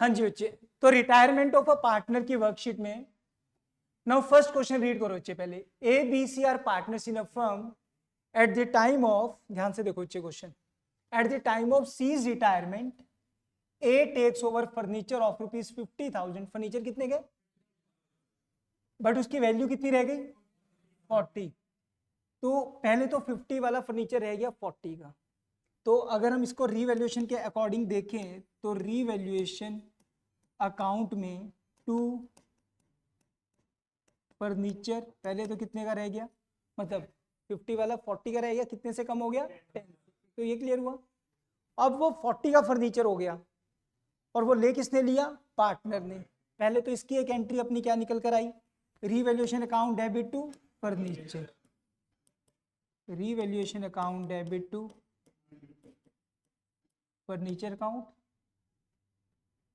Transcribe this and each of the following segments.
हाँ जी बच्चे, तो रिटायरमेंट ऑफ अ पार्टनर की वर्कशीट में नाउ फर्स्ट क्वेश्चन रीड करो बच्चे पहले। A B C are partners in a firm at the time of, ध्यान से देखो बच्चे question, at the time of C's retirement A takes over furniture of ₹50,000। Furniture कितने के, बट उसकी वैल्यू कितनी रह गई 40। तो पहले तो 50 वाला फर्नीचर रह गया 40 का। तो अगर हम इसको रीवैल्यूएशन के अकॉर्डिंग देखें तो रीवैल्यूएशन अकाउंट में टू फर्नीचर पहले तो कितने का रह गया, मतलब 50 वाला 40 का रह गया, कितने से कम हो गया 10। तो ये क्लियर हुआ। अब वो 40 का फर्नीचर हो गया और वो ले किसने लिया, पार्टनर ने। पहले तो इसकी एक एंट्री अपनी क्या निकल कर आई, revaluation account debit to furniture, revaluation account debit to furniture account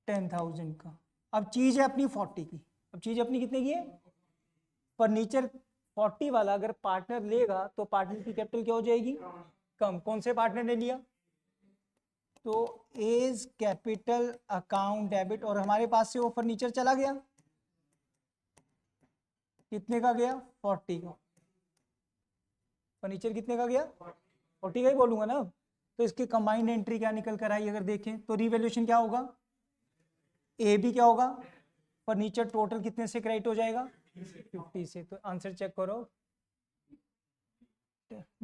10,000 का। अब चीज है अपनी 40 की, अब चीज अपनी कितने की है, फर्नीचर 40 वाला अगर पार्टनर लेगा तो पार्टनर की कैपिटल क्या हो जाएगी, कम। कौन से पार्टनर ने लिया, तो एज कैपिटल अकाउंट डेबिट, और हमारे पास से वो फर्नीचर चला गया, कितने का गया 40 का। फर्नीचर कितने का गया 40 का ही बोलूंगा ना। तो इसकी कंबाइंड एंट्री क्या निकल कर आई, अगर देखें तो रीवैल्यूएशन क्या होगा, ए भी क्या होगा, फर्नीचर टोटल कितने से क्रेडिट हो जाएगा 50 से। तो आंसर चेक करो,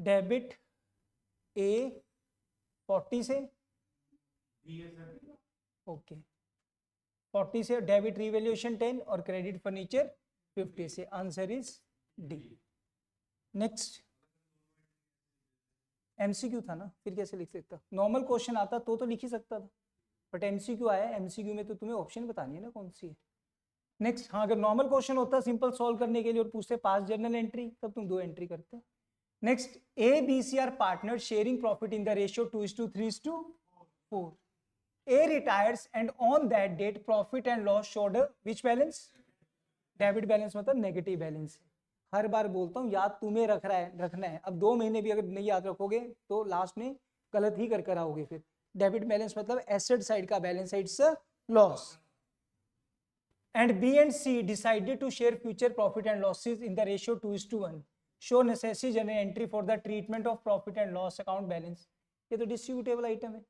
डेबिट ए 40 से, ओके 40 से डेबिट रीवैल्यूएशन 10 और क्रेडिट फर्नीचर 50 से। Answer is D. Next MCQ था ना, फिर कैसे लिख सकता, नॉर्मल क्वेश्चन आता तो लिख ही सकता था, बट एमसीक्यू आया, एमसीक्यू में तो तुम्हें ऑप्शन बतानी है ना कौन सी है। नेक्स्ट, हाँ अगर नॉर्मल क्वेश्चन होता सिंपल सॉल्व करने के लिए और पूछते पास जर्नल एंट्री, तब तुम 2 एंट्री करते। Next, A B C are partner sharing profit in the ratio 2:3:4। A retires and on that date profit and loss showed which balance, debit balance, मतलब नेगेटिव बैलेंस। हर बार बोलता हूँ याद तुम्हें रखना है। अब 2 महीने भी अगर नहीं याद रखोगे तो लास्ट में गलत ही कर आओगे फिर। डेबिट बैलेंस मतलब एसेट साइड का balance, it's loss. And B and C decided to share future profit and losses in the ratio 2:1. Show necessary journal entry for the treatment of profit and loss account balance. ये तो distributable item है,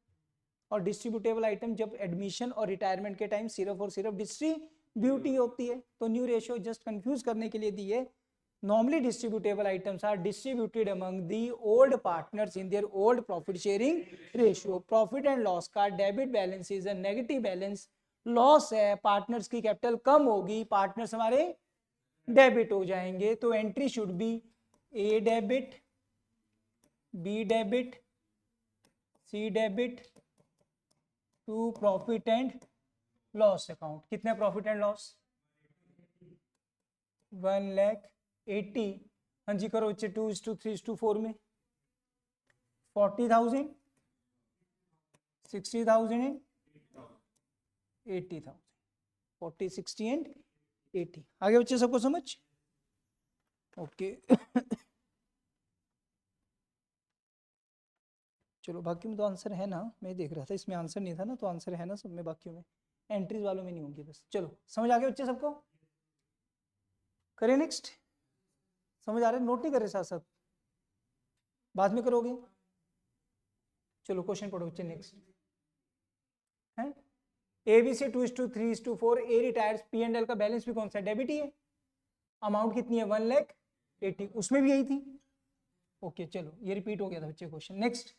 और distributable item जब admission और retirement के time सिर्फ और सिर्फ डिस्ट्रीब्यूटी होती है। तो न्यू रेशियो जस्ट कंफ्यूज करने के लिए दी है। Normally distributable items are distributed among the old partners in their old profit sharing ratio. Profit and loss का debit balance is a negative balance, loss है, पार्टनर्स की कैपिटल कम होगी, partners हमारे डेबिट हो जाएंगे। तो entry should be A debit, B debit, C debit to profit and loss account. कितने प्रॉफिट एंड लॉस 1,80,000। हाँ जी करो, 2:3:4 में 40,000, 60,000 एंड 80,000, 40, 60 एंड 80। आगे बच्चे सबको समझ, ओके चलो बाकी में तो आंसर है ना, मैं देख रहा था इसमें आंसर नहीं था ना, तो आंसर है ना सब में, बाकियों में एंट्रीज वालों में नहीं होंगे बस। चलो समझ आ गया बच्चे सबको, करें नेक्स्ट। समझ आ रहे, नोट नहीं करे साथ साथ, बाद में करोगे। चलो क्वेश्चन पढ़ो बच्चे नेक्स्ट है। ABC 2:3:4, A retires, P and L का बैलेंस भी कौन सा है, डेबिट ही है। अमाउंट कितनी है 1,80,000, उसमें भी यही थी। ओके चलो ये रिपीट हो गया था बच्चे question. Next,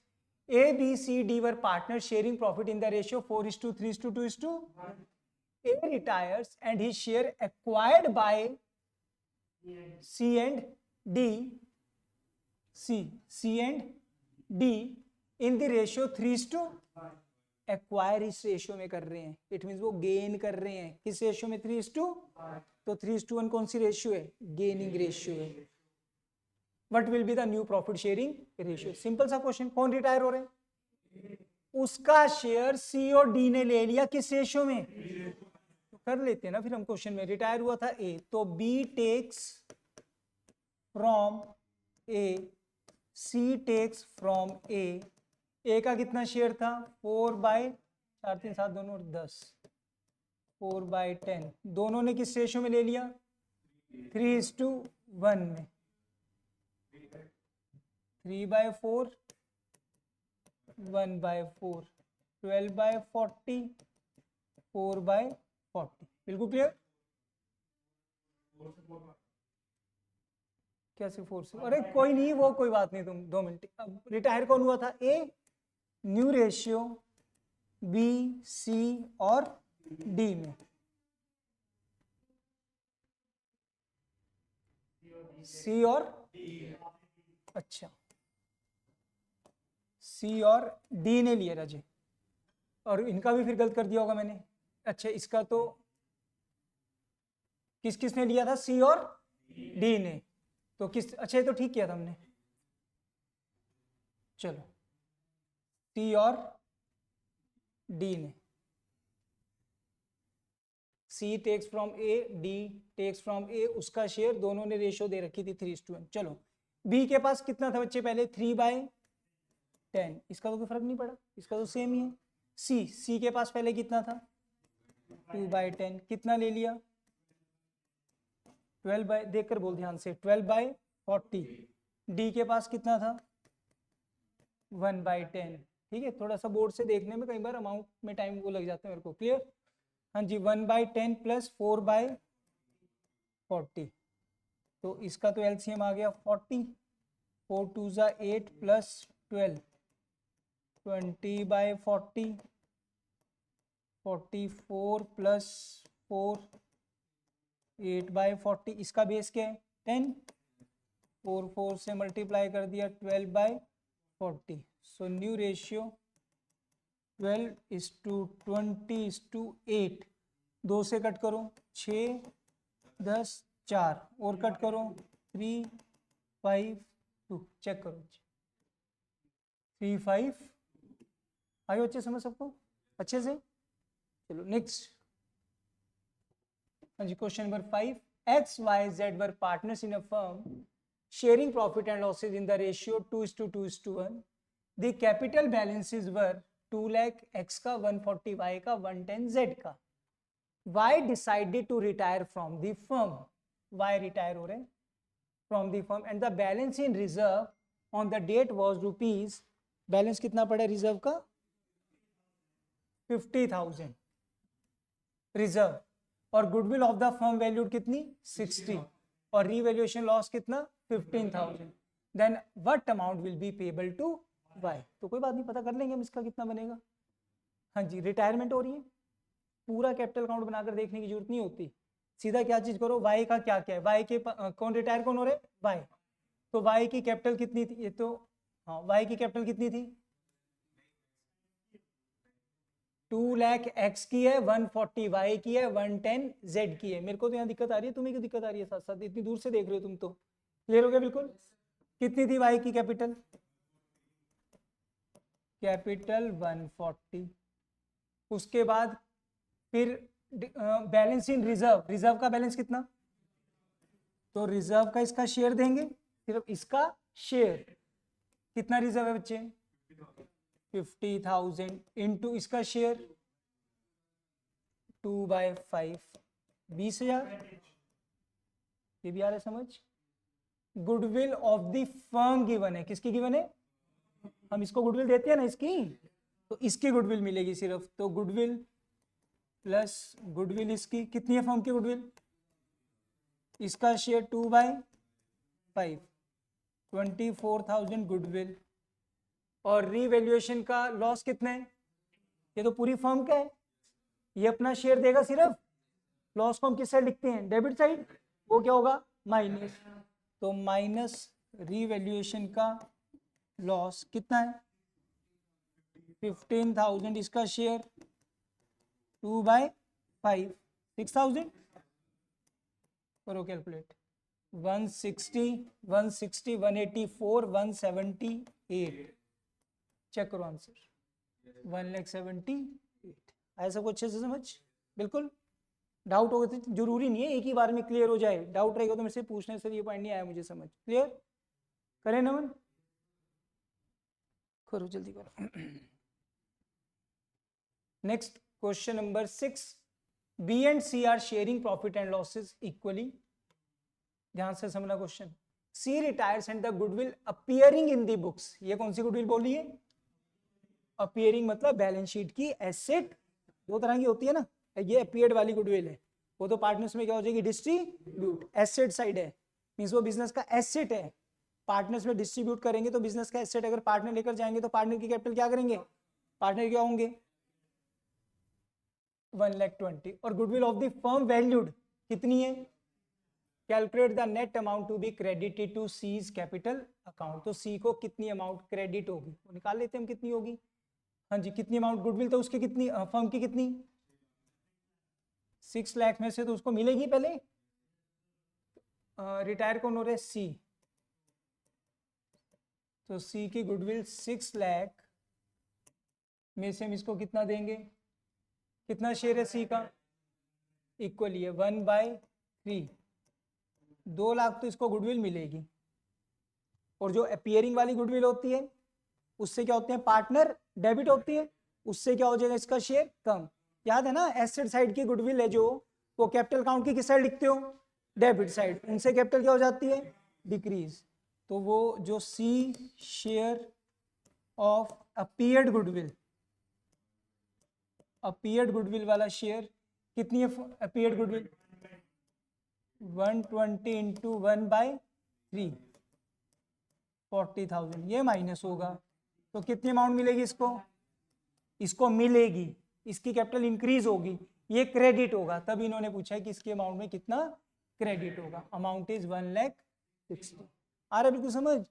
A B C D were partner sharing profit in the ratio 4:3:2:1। A retires and his share acquired by C and D, C and D in the ratio 3:, acquire इस ratio में कर रहे हैं, it means वो gain कर रहे हैं किस रेशियो में 3:, तो 3:1 कौन सी रेशियो है, गेनिंग रेशियो है। What will be the new profit sharing ratio. Simple सा क्वेश्चन, कौन रिटायर हो रहे हैं, उसका शेयर सी और डी ने ले लिया किस रेशियो में, तो कर लेते हैं ना फिर हम क्वेश्चन में। रिटायर हुआ था ए, तो B takes from A, C takes from A का कितना शेयर था 4/4, 3, 7 दोनों 10, 4/10, दोनों ने किस रेशियो में ले लिया? 3:1 में। 3/4, 1/4, 12/40, 4/40। बिल्कुल क्लियर? क्या सिर्फ 4 से? अरे कोई नहीं, वो कोई बात नहीं, तुम 2 मिनट। अब रिटायर कौन हुआ था? ए, न्यू रेशियो बी, सी और डी में। सी और अच्छा, सी और डी ने लिए राजे, और इनका भी फिर गलत कर दिया होगा मैंने। अच्छा, इसका तो किस किस ने लिया था? सी और डी ने। तो किस, अच्छा ये तो ठीक किया था हमने। चलो, सी और डी ने। C takes from A, D takes from A, उसका शेयर, दोनों ने रेशियो दे रखी थी 3:1। चलो, बी के पास कितना था बच्चे पहले? 3/10, इसका तो कोई फर्क नहीं पड़ा, इसका तो सेम ही है। सी के पास पहले कितना था? 2/10, कितना ले लिया? 12 देख कर बोल ध्यान से, 12/40। डी के पास कितना था? 1/10। ठीक है, थोड़ा सा बोर्ड से देखने में कई बार अमाउंट में टाइम को लग जाता है मेरे को। क्लियर? हाँ जी, 1/10 प्लस 4/40, तो इसका तो एलसीएम आ गया 40। 4 2 8 प्लस 12, 20/40, 44 प्लस 4, 8/40। इसका बेस क्या है? 10। 4 से मल्टीप्लाई कर दिया, 12/40। So new ratio 12:20:8। 2 से कट करो 6, 10, 4 और कट करो 3, 5, 2। चेक करो 3, 5। आयो अच्छे समझ सबको अच्छे से? चलो नेक्स्ट। हाँ जी, question number 5। X, Y, Z were partners in a firm sharing profit and losses in the ratio 2:2:1. The capital balances were 2 lakh X का, 140 Y का, 110 Z का. Y decided to retire from the firm. Y retire हो रहे from the firm and the balance in reserve on the date was rupees. Balance कितना पड़ा reserve का? 50,000 reserve, और goodwill of the firm valued कितनी? 60, और revaluation loss कितना? 15,000। Then what amount will be payable to Y? तो कोई बात नहीं, पता कर लेंगे हम इसका कितना बनेगा। हाँ जी, रिटायरमेंट हो रही है, पूरा कैपिटल अकाउंट बनाकर देखने की जरूरत नहीं होती, सीधा क्या चीज करो, वाई का क्या क्या है, वाई के कौन रिटायर कौन हो रहे? वाई। तो वाई की कैपिटल कितनी थी? ये तो हाँ, वाई की कैपिटल कितनी थी? 2 लाख एक्स की है, 140 वाई की है, 110 जेड की है। मेरे को तो यहाँ दिक्कत आ रही है, तुम्हें क्यों दिक्कत आ रही है? साथ साथ इतनी दूर से देख रहे हो तुम तो। क्लियर हो गया बिल्कुल? कितनी थी वाई की कैपिटल? कैपिटल 140। उसके बाद फिर बैलेंस इन रिजर्व, रिजर्व का बैलेंस कितना? तो रिजर्व का इसका शेयर देंगे, सिर्फ इसका शेयर। कितना रिजर्व है बच्चे? 50,000 इंटू इसका शेयर 2/5, 20,000। ये भी आ रहा है समझ? Goodwill of the firm given है, किसकी गिवन है? हम इसको गुडविल देते हैं ना इसकी, तो इसकी गुडविल मिलेगी सिर्फ। तो गुडविल प्लस गुडविल इसकी कितनी है फर्म की गुडविल? इसका शेयर 2/5, 24,000 गुडविल, और रीवैल्यूएशन का लॉस कितना है? ये तो पूरी फर्म का है, ये अपना शेयर देगा सिर्फ। लॉस को हम किस साइड लिखते हैं? Debit side. वो क्या होगा? माइनस। तो माइनस रीवैल्यूएशन का लॉस कितना है? 15,000 इसका शेयर, 2/5, 6,000। करो कैलकुलेट। 160, 160, 184, 178। चेक करो आंसर, 1,78,000। आया सबको अच्छे से समझ? बिल्कुल। डाउट होगा तो जरूरी नहीं है एक ही बार में क्लियर हो जाए, डाउट रहेगा तो मेरे से पूछने से ये पॉइंट नहीं आया मुझे समझ। क्लियर? करें नमन? करो जल्दी करो। Next question number 6। B and C are sharing profit and losses equally. ध्यान से समझना question. C retires and the goodwill appearing in the books, ये कौन सी गुडविल बोली है? अपीयरिंग मतलब बैलेंस शीट की एसेट, दो तरह की होती है ना, ये अपीयर्ड वाली गुडविल है, वो तो पार्टनर्स में क्या हो जाएगी? डिस्ट्रीब्यूट। एसेट साइड है, मींस वो बिजनेस का एसेट है, पार्टनर्स में डिस्ट्रीब्यूट करेंगे तो बिजनेस का एसेट, अगर पार्टनर लेकर जाएंगे तो पार्टनर की कैपिटल क्या करेंगे? पार्टनर क्या होंगे? 1,20,000। और goodwill of the firm valued कितनी है? Calculate the net amount to be credited to C's capital account. तो सी को कितनी अमाउंट क्रेडिट होगी वो निकाल लेते हैं हम, कितनी होगी? हाँ जी, कितनी अमाउंट गुडविल, तो उसकी कितनी, फर्म की कितनी? 6 लाख में से तो उसको मिलेगी पहले। रिटायर कौन हो रहे? सी। तो सी की गुडविल 6 लाख में से हम इसको कितना देंगे? कितना शेयर है सी का? इक्वली है 1/3। 2 लाख तो इसको गुडविल मिलेगी। और जो अपीयरिंग वाली गुडविल होती है उससे क्या होते हैं? पार्टनर डेबिट होती है, उससे क्या हो जाएगा? इसका शेयर कम। याद है ना, एसेट साइड की गुडविल है जो, वो कैपिटल अकाउंट की किस साइड लिखते हो? Debit side. उनसे कैपिटल क्या हो जाती है? डिक्रीज। तो वो जो C share of appeared goodwill, appeared goodwill वाला शेयर कितनी है? Appeared goodwill 120 into 1/3, 40,000। ये माइनस होगा तो कितनी अमाउंट मिलेगी इसको? इसको मिलेगी, इसकी कैपिटल इंक्रीज होगी, ये क्रेडिट होगा। तब इन्होंने पूछा है कि इसके अमाउंट में कितना क्रेडिट होगा। Amount is 1,60,000। आ रहा बिल्कुल समझ?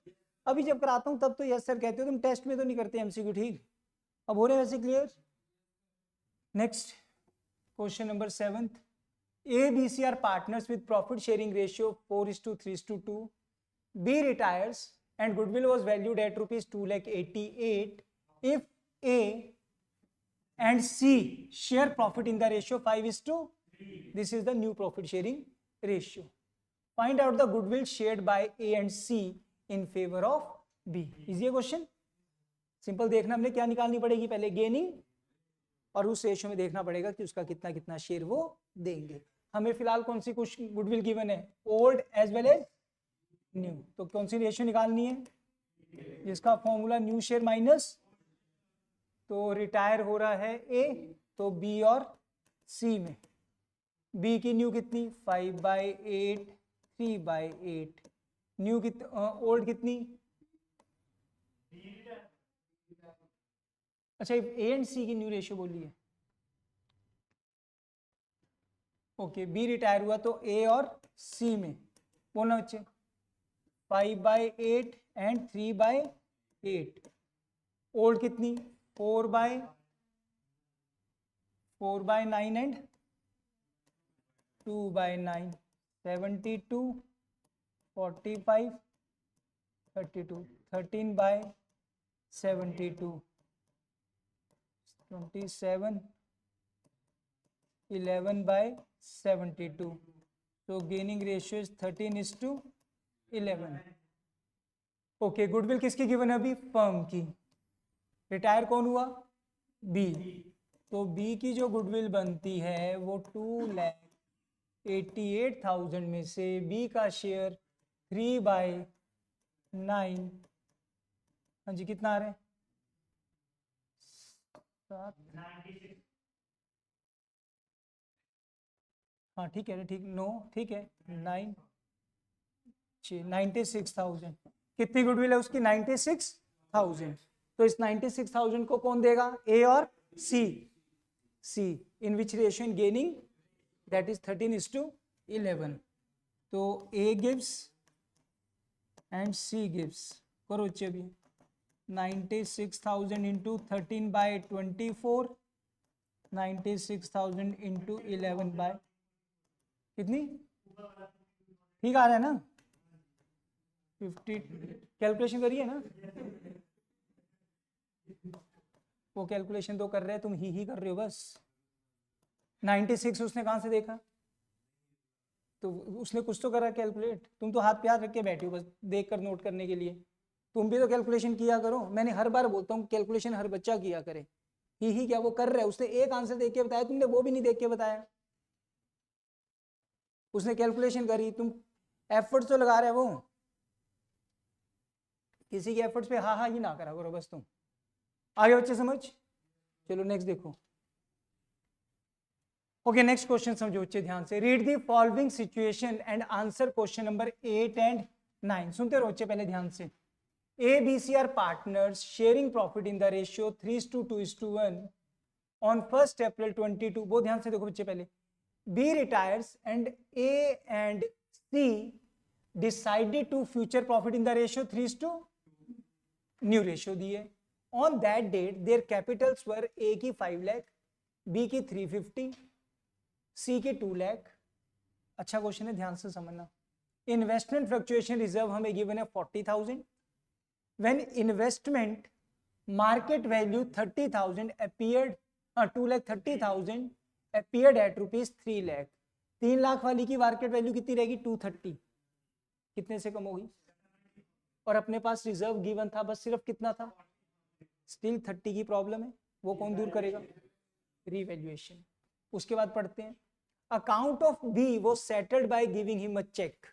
अभी जब कराता हूँ तब तो यस सर कहते हो, तुम टेस्ट में तो नहीं करते एमसीक्यू, ठीक? अब हो रहे वैसे clear? Next question number 7। A, B, C are partners with profit sharing ratio 4:3:2. B retires and goodwill was valued at rupees 2,88,000. If A and C share profit in the ratio 5:3, this is the new profit sharing ratio. Find out the goodwill shared by A and C in favor of B. Easy question, simple. देखना हमने क्या निकालनी पड़ेगी पहले? Gaining, और उस ratio में देखना पड़ेगा कि उसका कितना कितना शेयर वो देंगे। हमें फिलहाल कौन सी कुछ गुडविल गिवन है? Old as well as new. तो कौन सी रेशियो निकालनी है? जिसका फॉर्मूला न्यू शेयर माइनस, तो रिटायर हो रहा है ए, तो बी और सी में बी की न्यू कितनी? 5/8, 3/8। न्यू कितनी? ओल्ड कितनी? अच्छा, ए एंड सी की न्यू रेशियो बोली है। ओके, बी रिटायर हुआ तो ए और सी में बोलना बच्चे 5/8 एंड 3/8। ओल्ड कितनी? 4/9 and 2/9। 72, 45, 32। 13/72, 27, 11/72। So gaining ratio is 13:11। Okay, goodwill किसकी गिवन है अभी? फर्म की। रिटायर कौन हुआ? बी। तो बी की जो गुडविल बनती है वो 2,88,000 में से बी का शेयर 3/9, हाँ जी कितना आ रहा है? 7। हाँ ठीक है, ठीक, नो ठीक है, 96,000। कितनी गुडविल है उसकी? 96,000। तो इस 96,000 को कौन देगा? ए और C. C in which ratio? In gaining, that is 13:11। तो A gives and C gives. करो बच्चे अभी 96,000 इंटू 13/24, 96,000 इंटू 11 कितनी? ठीक आ रहा है ना? 50। कैलकुलेशन करिए ना, वो कैलकुलेशन तो कर रहे हैं, तुम ही कर रहे हो बस। 96 उसने कहाँ से देखा? तो उसने कुछ तो करा कैलकुलेट, तुम तो हाथ पे हाथ रख के बैठे हो बस देख कर नोट करने के लिए। तुम भी तो कैलकुलेशन किया करो। मैंने हर बार बोलता हूँ कैलकुलेशन हर बच्चा किया करे। ही क्या वो कर रहा है? उसने एक आंसर देख के बताया, तुमने वो भी नहीं देख के बताया। उसने कैलकुलेशन करी, तुम एफर्ट्स तो लगा रहे हो, वो किसी के एफर्ट्स पे हाँ हाँ ही ना करा करो बस तुम। आगे बच्चे समझ। चलो नेक्स्ट देखो। ओके नेक्स्ट क्वेश्चन समझो बच्चे ध्यान से। Read the following situation and answer question number 8 and 9। सुनते रहो बच्चे पहले ध्यान से। A, B, C are partners sharing profit in the ratio 3:2:1 on 1st April 22। बहुत ध्यान से देखो बच्चे पहले। B retires and A and C decided to future profit in the ratio 3:, new ratio दी है। On that date their capitals were A की 5 lakh, B की 350, C की 2 लाख। अच्छा क्वेश्चन है, ध्यान से समझना। इन्वेस्टमेंट फ्लक्चुएशन रिजर्व हमें गिवन है 40,000। When investment market value 30,000 appeared, 2,30,000 appeared at rupees 3 lakh। 3 lakh वाली की मार्केट वैल्यू कितनी रहेगी? 230। कितने से कम होगी? और अपने पास रिजर्व गिवन था बस सिर्फ कितना था? स्टिल 30 की प्रॉब्लम है, वो कौन दूर करेगा? रीवैल्यूएशन। उसके बाद पढ़ते हैं अकाउंट ऑफ बी वो settled by giving him a cheque.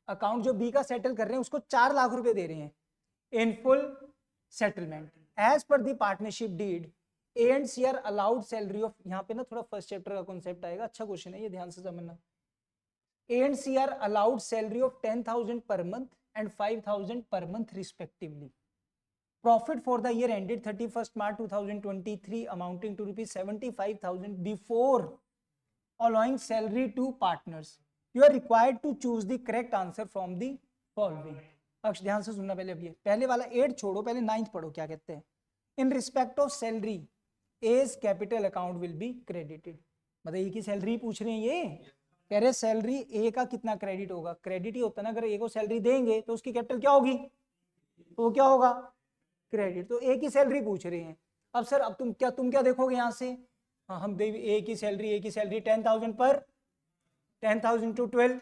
Account जो बी का सेटल कर रहे हैं उसको 4 लाख रुपए दे रहे हैं in full settlement as per the partnership deed। A and C are allowed salary of, यहाँ पे ना थोड़ा फर्स्ट चैप्टर का कॉन्सेप्ट आएगा, अच्छा क्वेश्चन है ये, ध्यान से समझना। A and C are allowed salary of 10,000 per month and 5,000 per month respectively। Profit for the year ended 31st March 2023 amounting to rupees 75,000 before allowing salary to partners। You are required to choose the correct answer from the following। अक्ष ध्यान से सुनना पहले। अभी पहले वाला 8 छोड़ो, पहले 9th पढ़ो क्या कहते हैं। In respect of salary as capital account will be credited. मतलब ए की सैलरी पूछ रहे हैं, ये कह रहे सैलरी ए का कितना क्रेडिट होगा। क्रेडिट ही होता ना, अगर ए को सैलरी देंगे तो उसकी कैपिटल क्या होगी? तो वो क्या होगा? क्रेडिट। तो ए की सैलरी पूछ रहे हैं। अब सर अब तुम क्या देखोगे यहाँ से? हाँ हम दे ए की सैलरी 10,000 पर 10,000 टू 12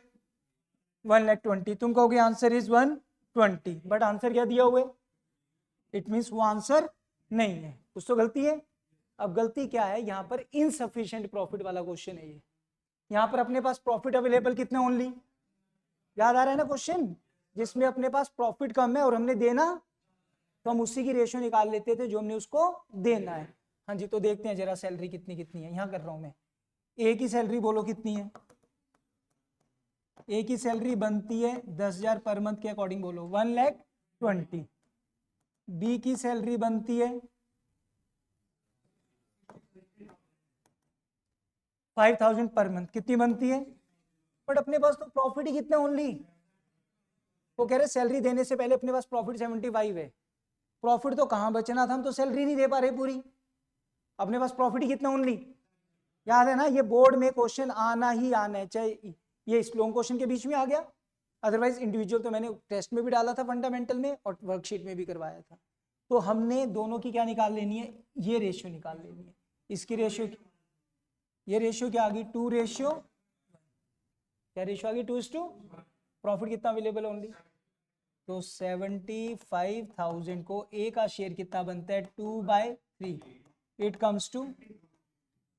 1,20,000। तुम कहोगे आंसर इज 120, बट आंसर क्या दिया हुआ है? इट मीन्स वो आंसर नहीं है, कुछ तो गलती है। अब गलती क्या है? यहाँ पर इनसफिशिएंट प्रॉफिट वाला क्वेश्चन है ये। यहाँ पर अपने पास प्रॉफिट अवेलेबल कितने ओनली? याद आ रहा है ना क्वेश्चन? जिसमें अपने पास प्रॉफिट कम है और हमने देना, तो हम उसी की रेशियो निकाल लेते थे जो हमने उसको देना है। हाँ जी, तो देखते हैं जरा सैलरी कितनी कितनी है। यहाँ कर रहा हूं मैं। ए की सैलरी बोलो कितनी है? ए की सैलरी बनती है 10,000 पर मंथ के अकॉर्डिंग, बोलो 1,20,000। बी की सैलरी बनती है 5,000 पर मंथ। कितनी बनती है? बट अपने पास तो प्रॉफिट ही कितना ओनली। वो कह रहे सैलरी देने से पहले अपने पास प्रॉफिट 75 है। प्रॉफिट तो कहां बचना था, हम तो सैलरी नहीं दे पा रहे पूरी। अपने पास प्रॉफिट ही कितना ओनली। याद है ना, ये बोर्ड में क्वेश्चन आना ही आना है, चाहे ये इस लॉन्ग क्वेश्चन के बीच में आ गया, अदरवाइज इंडिविजुअल तो मैंने टेस्ट में भी डाला था फंडामेंटल में और वर्कशीट में भी करवाया था। तो हमने दोनों की क्या निकाल लेनी है? ये रेशियो निकाल लेनी है। इसकी रेशियो, ये रेशियो क्या आ गई? 2 रेशियो, क्या रेशियो आ गई? 2:, प्रॉफिट कितना अवेलेबल ओनली। तो 75,000 को ए का शेयर कितना बनता है? 2/3। इट कम्स टू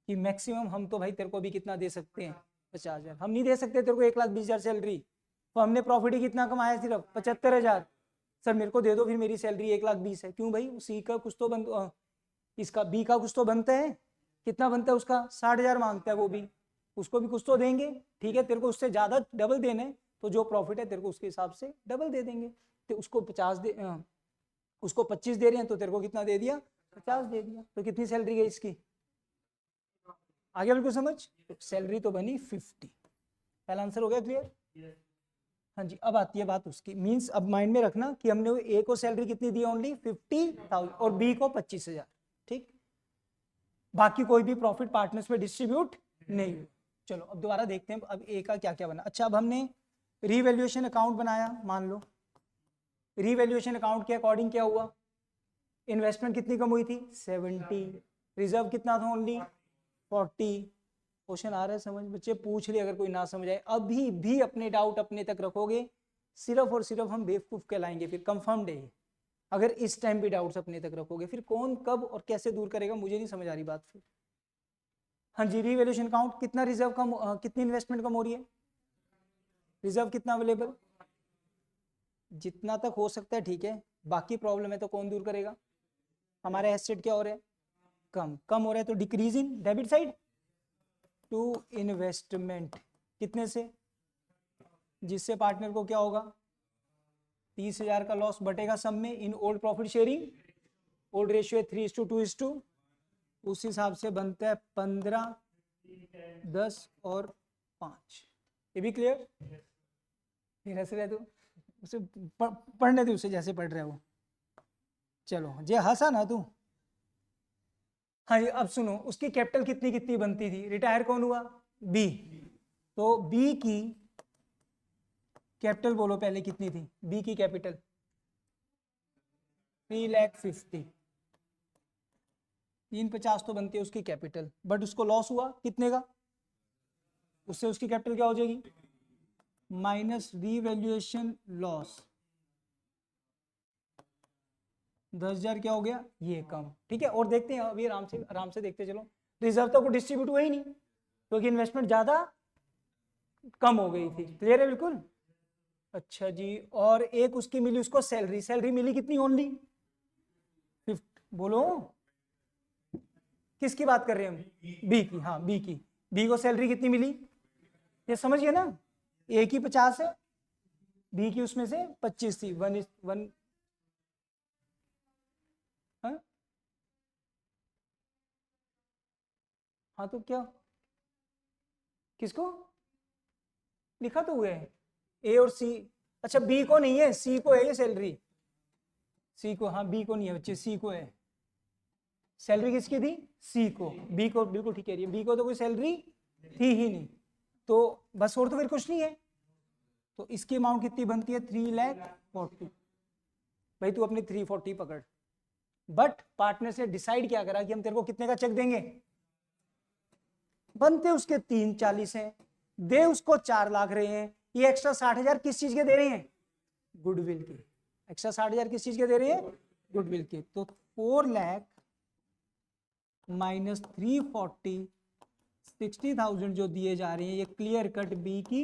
कि मैक्सिमम हम तो भाई तेरे को भी कितना दे सकते हैं? 50,000। हम नहीं दे सकते तेरे को 1,20,000 सैलरी, तो हमने प्रॉफिट ही कितना कमाया? सिर्फ 75,000। सर मेरे को दे दो फिर, मेरी सैलरी 1,20,000 है। क्यों भाई? सी का कुछ तो बन, इसका बी का कुछ तो बनता है। कितना बनता है उसका? 60,000 मांगता है वो भी, उसको भी कुछ तो देंगे। ठीक है, तेरे को उससे ज्यादा डबल देने, तो जो प्रॉफिट है तेरे को उसके हिसाब से डबल दे देंगे। तो उसको 50 दे, उसको 25 दे रहे हैं, तो तेरे को कितना दे दिया? 50 दे दिया। तो कितनी सैलरी गई इसकी? आगे बिल्कुल समझ। तो सैलरी तो बनी 50। पहला आंसर हो गया क्लियर? हाँ जी। अब आती है बात उसकी, मींस अब माइंड में रखना कि हमने ए को सैलरी कितनी दी? ओनली 50,000 और बी को 25,000। ठीक, बाकी कोई भी प्रॉफिट पार्टनर्स में डिस्ट्रीब्यूट नहीं। चलो अब दोबारा देखते हैं अब ए का क्या क्या बना। अच्छा, अब हमने रीवैल्यूएशन अकाउंट बनाया। मान लो रीवैल्यूएशन अकाउंट के अकॉर्डिंग क्या हुआ? इन्वेस्टमेंट कितनी कम हुई थी? 70। रिजर्व कितना था? ओनली 40। क्वेश्चन आ रहा है समझ? बच्चे पूछ ले, अगर कोई ना समझ आए अभी भी अपने डाउट अपने तक रखोगे, सिर्फ और सिर्फ हम बेवकूफ कहलाएंगे फिर, कंफर्म्ड है। अगर इस टाइम भी डाउट्स अपने तक रखोगे, फिर कौन कब और कैसे दूर करेगा, मुझे नहीं समझ आ रही बात फिर। हाँ जी, रीवैल्यूएशन अकाउंट कितना रिजर्व कम, कितनी इन्वेस्टमेंट कम हो रही है? रिजर्व कितना अवेलेबल, जितना तक हो सकता है ठीक है, बाकी प्रॉब्लम है तो कौन दूर करेगा, हमारे एसेट क्या हो रहे हैं, कम हो रहा है, तो decrease in debit side to investment कितने से, जिससे पार्टनर को क्या होगा, 30,000 का लॉस बटेगा सब में in old profit sharing, old ratio है 3:2:2, उस हिसाब से बनता है 15, 10 और 5। ये भी क्लियर, फिर हंस रहे तो उसे पढ़ने दे, उसे जैसे पढ़ रहे हो। चलो जे हंसा ना तू। हाँ जी, अब सुनो, उसकी कैपिटल कितनी कितनी बनती थी, रिटायर कौन हुआ, बी, तो बी की कैपिटल बोलो पहले कितनी थी, बी की कैपिटल 3,50,000, 350 तो बनती है उसकी कैपिटल, बट उसको लॉस हुआ कितने का, उससे उसकी कैपिटल क्या हो जाएगी, माइनस रीवैल्यूएशन लॉस 10,000 क्या हो गया, ये कम, ठीक है। और देखते हैं अभी आराम से देखते चलो, रिजर्व तो को डिस्ट्रीब्यूट हुआ ही नहीं क्योंकि इन्वेस्टमेंट ज्यादा कम हो गई थी, क्लियर है बिल्कुल। अच्छा जी, और एक उसकी मिली उसको सैलरी, सैलरी मिली कितनी, ओनली 50, बोलो किसकी बात कर रहे हैं हम, बी की, हाँ बी की, बी को सैलरी कितनी मिली, ये समझिए ना, ए की 50 है, बी की उसमें से 25 थी, 1:1। हाँ तो क्या, किसको लिखा तो हुआ है, ए और सी, अच्छा बी को नहीं है, सी को है ये सैलरी, सी को, हाँ बी को नहीं है बच्चे, सी को है सैलरी, किसकी थी, सी को, बी को बिल्कुल ठीक कह रही है, बी को तो कोई सैलरी थी ही नहीं, तो बस और तो फिर कुछ नहीं है, तो इसकी अमाउंट कितनी बनती है 3,40,000, भाई तू अपनी 340 पकड़, बट पार्टनर से डिसाइड क्या करा कि हम तेरे को कितने का चेक देंगे, बनते उसके 3,40,000 हैं, दे उसको 4 लाख रहे हैं, ये एक्स्ट्रा 60,000 किस चीज के दे रहे हैं, गुडविल के, एक्स्ट्रा 60,000 किस चीज के दे रहे हैं, गुडविल के, तो 4 लाख माइनस 340, 60,000 जो दिए जा रहे हैं, ये क्लियर कट बी की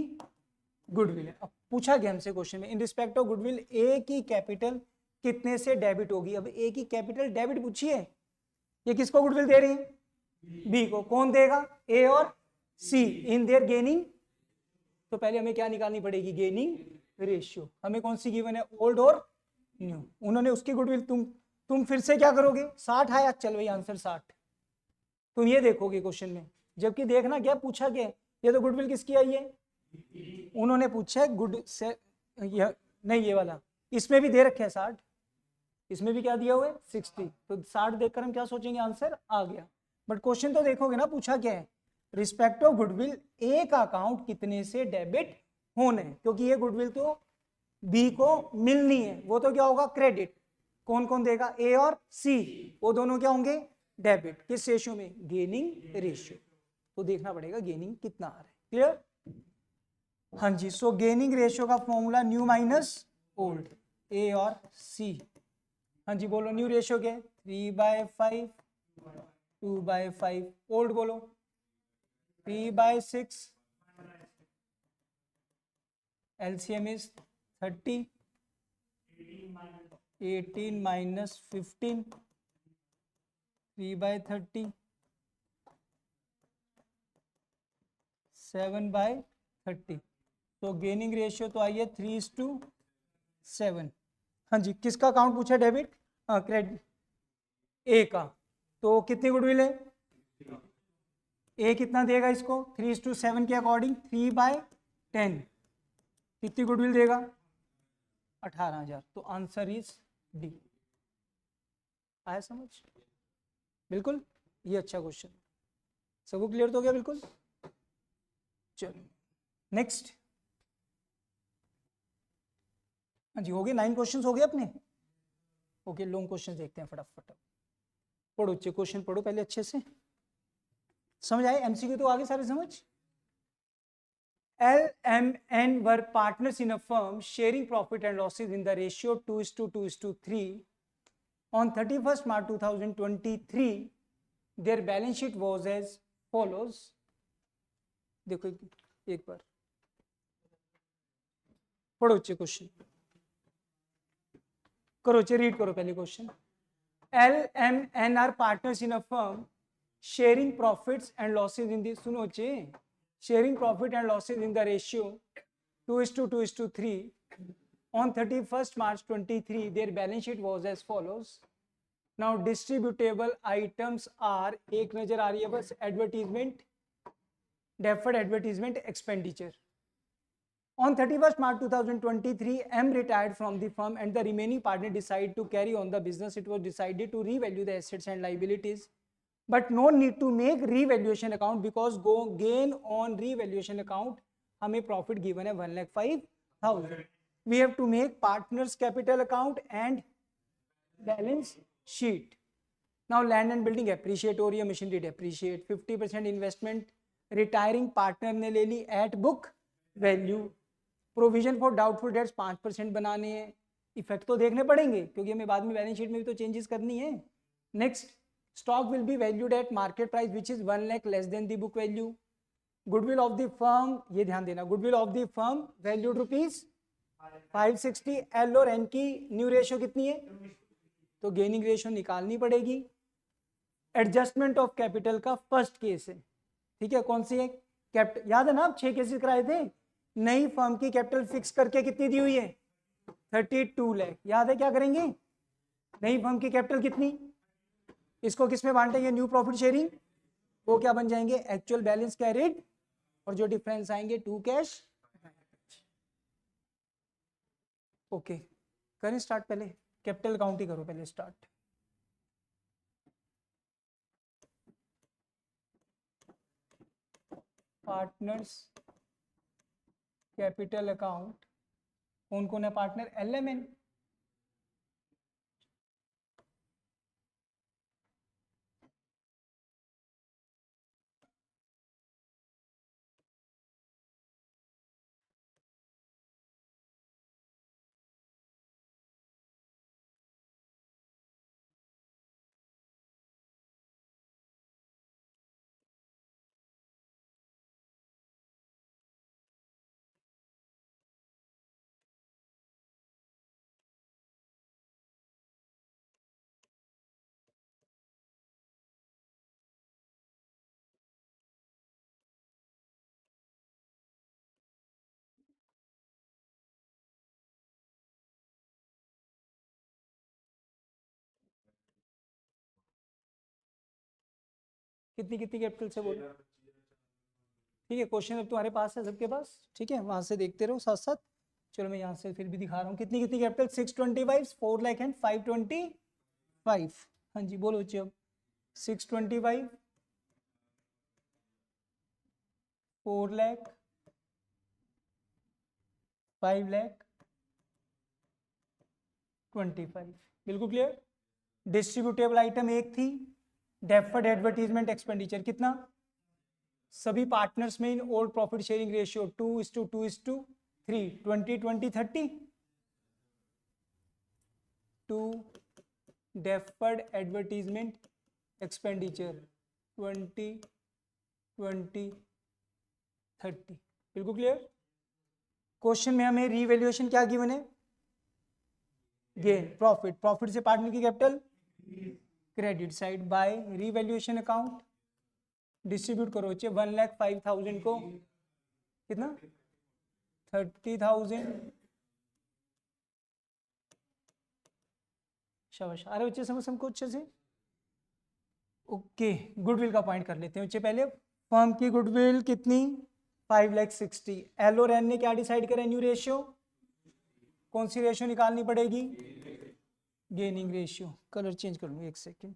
गुडविल है। अब पूछा गया हमसे क्वेश्चन में, इन रिस्पेक्ट ऑफ गुडविल ए की कैपिटल कितने से डेबिट होगी, अब ए की कैपिटल डेबिट पूछिए, ये किसको गुडविल दे रही है, बी को, कौन देगा, ए और सी इन देयर गेनिंग, तो पहले हमें क्या निकालनी पड़ेगी, गेनिंग रेशियो, हमें कौन सी गिवन है, ओल्ड और न्यू, उन्होंने उसकी गुडविल, तुम फिर से क्या करोगे, 60 आया, चल भाई आंसर 60, तुम ये देखोगे क्वेश्चन में, जबकि देखना क्या पूछा गया, ये तो गुडविल किसकी आई है, उन्होंने पूछा गुड से, नहीं ये वाला, इसमें भी दे रखे हैं 60, इसमें भी क्या दिया हुआ है 60, तो 60 देखकर हम क्या सोचेंगे, आंसर आ गया, बट क्वेश्चन तो देखोगे ना पूछा क्या है, रिस्पेक्ट ऑफ गुडविल ए का अकाउंट कितने से डेबिट होने, क्योंकि ये गुडविल तो बी को मिलनी है, वो तो क्या होगा, क्रेडिट, कौन कौन देगा, ए और सी, वो दोनों क्या होंगे, डेबिट, किस रेशियो में, गेनिंग रेशियो, तो देखना पड़ेगा गेनिंग कितना आ रहा है, क्लियर। हाँ जी, सो गेनिंग रेशियो का फॉर्मूला न्यू माइनस ओल्ड, ए और सी, हाँ जी बोलो, न्यू रेशियो क्या है 3/5, 2/5, ओल्ड बोलो 3/6, LCM is 30, 18 minus 15, 3/30, 7/30, तो गेनिंग रेशियो तो आई है 3:7। हाँ जी, किसका अकाउंट पूछा, डेबिट, क्रेडिट, ए का, तो कितनी गुडविल है, ए कितना देगा इसको 3:7 के अकॉर्डिंग, 3/10, कितनी गुडविल देगा 18,000, तो आंसर इज डी, आया समझ, बिल्कुल, ये अच्छा क्वेश्चन, सबको क्लियर तो हो गया बिल्कुल। चलो नेक्स्ट, हाँ जी हो गए 9 क्वेश्चन हो गए अपने, ओके लॉन्ग क्वेश्चन देखते हैं फटाफट, पढ़ो अच्छे क्वेश्चन पढ़ो पहले अच्छे से, समझ आए, एमसीक्यू तो आगे सारे समझ। L, M, N were partners in a firm sharing profit and losses in the ratio 2:2:3. On 31st March 2023, their balance sheet was as follows. देखो एक बार, पढ़ो चे क्वेश्चन करो चे, रीड करो पहले question. L M N are partners in a firm sharing profits and losses in the, सुनो चे, sharing profit and losses in the ratio 2:2:3 on 31st March 23 their balance sheet was as follows। now distributable items are, एक नजर आ रही है बस, advertisement, deferred advertisement expenditure। On 31st March 2023, M retired from the firm and the remaining partner decided to carry on the business. It was decided to revalue the assets and liabilities, but no need to make revaluation account because go gain on revaluation account हमें profit given है 1,05,000. We have to make partners capital account and balance sheet. Now land and building appreciate हो रही है, machinery depreciate, 50% investment retiring partner ने ले ली at book value। Provision for doubtful dates 5% बनाने हैं, effect तो देखने पड़ेंगे क्योंकि हमें बाद में बैलेंस शीट में भी तो चेंजेस करनी है। Next, stock will be valued at market price which is 1 lakh less than the book value. Goodwill of the firm, ये ध्यान देना, goodwill of the firm valued ₹560। L और एन की न्यू रेशियो कितनी है, तो गेनिंग रेशियो निकालनी पड़ेगी। एडजस्टमेंट ऑफ कैपिटल का फर्स्ट केस है, ठीक है, कौन सी है, कैपिटल, याद है ना, आप 6 केसेस कराए थे। नई फर्म की कैपिटल फिक्स करके कितनी दी हुई है, 32 लाख, याद है क्या करेंगे, नई फर्म की कैपिटल कितनी, इसको किस में बांटेंगे, न्यू प्रॉफिट शेयरिंग, वो क्या बन जाएंगे, एक्चुअल बैलेंस कैरिड, और जो डिफरेंस आएंगे टू कैश। ओके, करें स्टार्ट, पहले कैपिटल अकाउंट ही करो पहले स्टार्ट। पार्टनर्स कैपिटल अकाउंट, कौन कौन है पार्टनर, LMN, कितनी कितनी कैपिटल से बोलो, ठीक है, क्वेश्चन अब तुम्हारे पास है सबके पास, ठीक है, वहां से देखते रहो साथ साथ। चलो मैं यहाँ से फिर भी दिखा रहा हूँ, कितनी कितनी कैपिटल, 625, 4 लाख एंड 525। हाँ जी बोलो बच्चे, अब 625, 4 लाख, 5 लाख 25, बिल्कुल क्लियर। डिस्ट्रीब्यूटेबल आइटम एक थी, डेफर्ड एडवर्टीजमेंट एक्सपेंडिचर कितना, सभी पार्टनर्स में in old profit sharing ratio 2:2:3, 20-20-30। To deferred advertisement expenditure 20-20-30, बिल्कुल क्लियर। क्वेश्चन में हमें रीवैल्यूएशन क्या गिवन है, गेन, प्रॉफिट, प्रॉफिट से पार्टनर की capital credit side bye revaluation account. Distribute करो बच्चे, 1,05,000 को कितना, 30,000, शाबाश, आ रहे बच्चे समझ हमको अच्छे से। ओके, गुडविल का पॉइंट कर लेते हैं बच्चे पहले। फर्म की गुडविल कितनी, 5,60,000। एल और एन ने क्या डिसाइड करा, न्यू रेशियो, कौन सी रेशियो निकालनी पड़ेगी, गेनिंग रेशियो। कलर चेंज कर लूँ एक सेकेंड,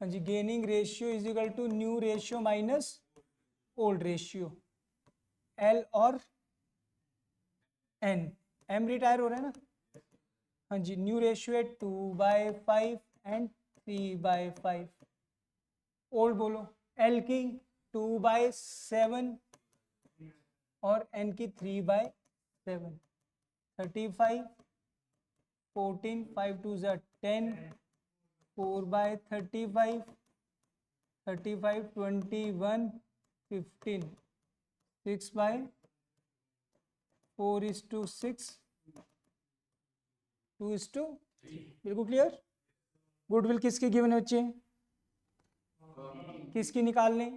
हाँ जी, gaining ratio is equal to new ratio minus old ratio. L और एन, एम रिटायर हो रहा है ना, हाँ जी, न्यू रेशियो है 2/5 एंड 3/5। ओल्ड बोलो, एल की 2/7 और एन की 3/7, 35, 14, 5 2 10, 4/35, 35, 21, 15, 6/15, 4:6, 2:3, बिल्कुल क्लियर। गुडविल किसके गिवन है बच्चे, किसकी निकालने,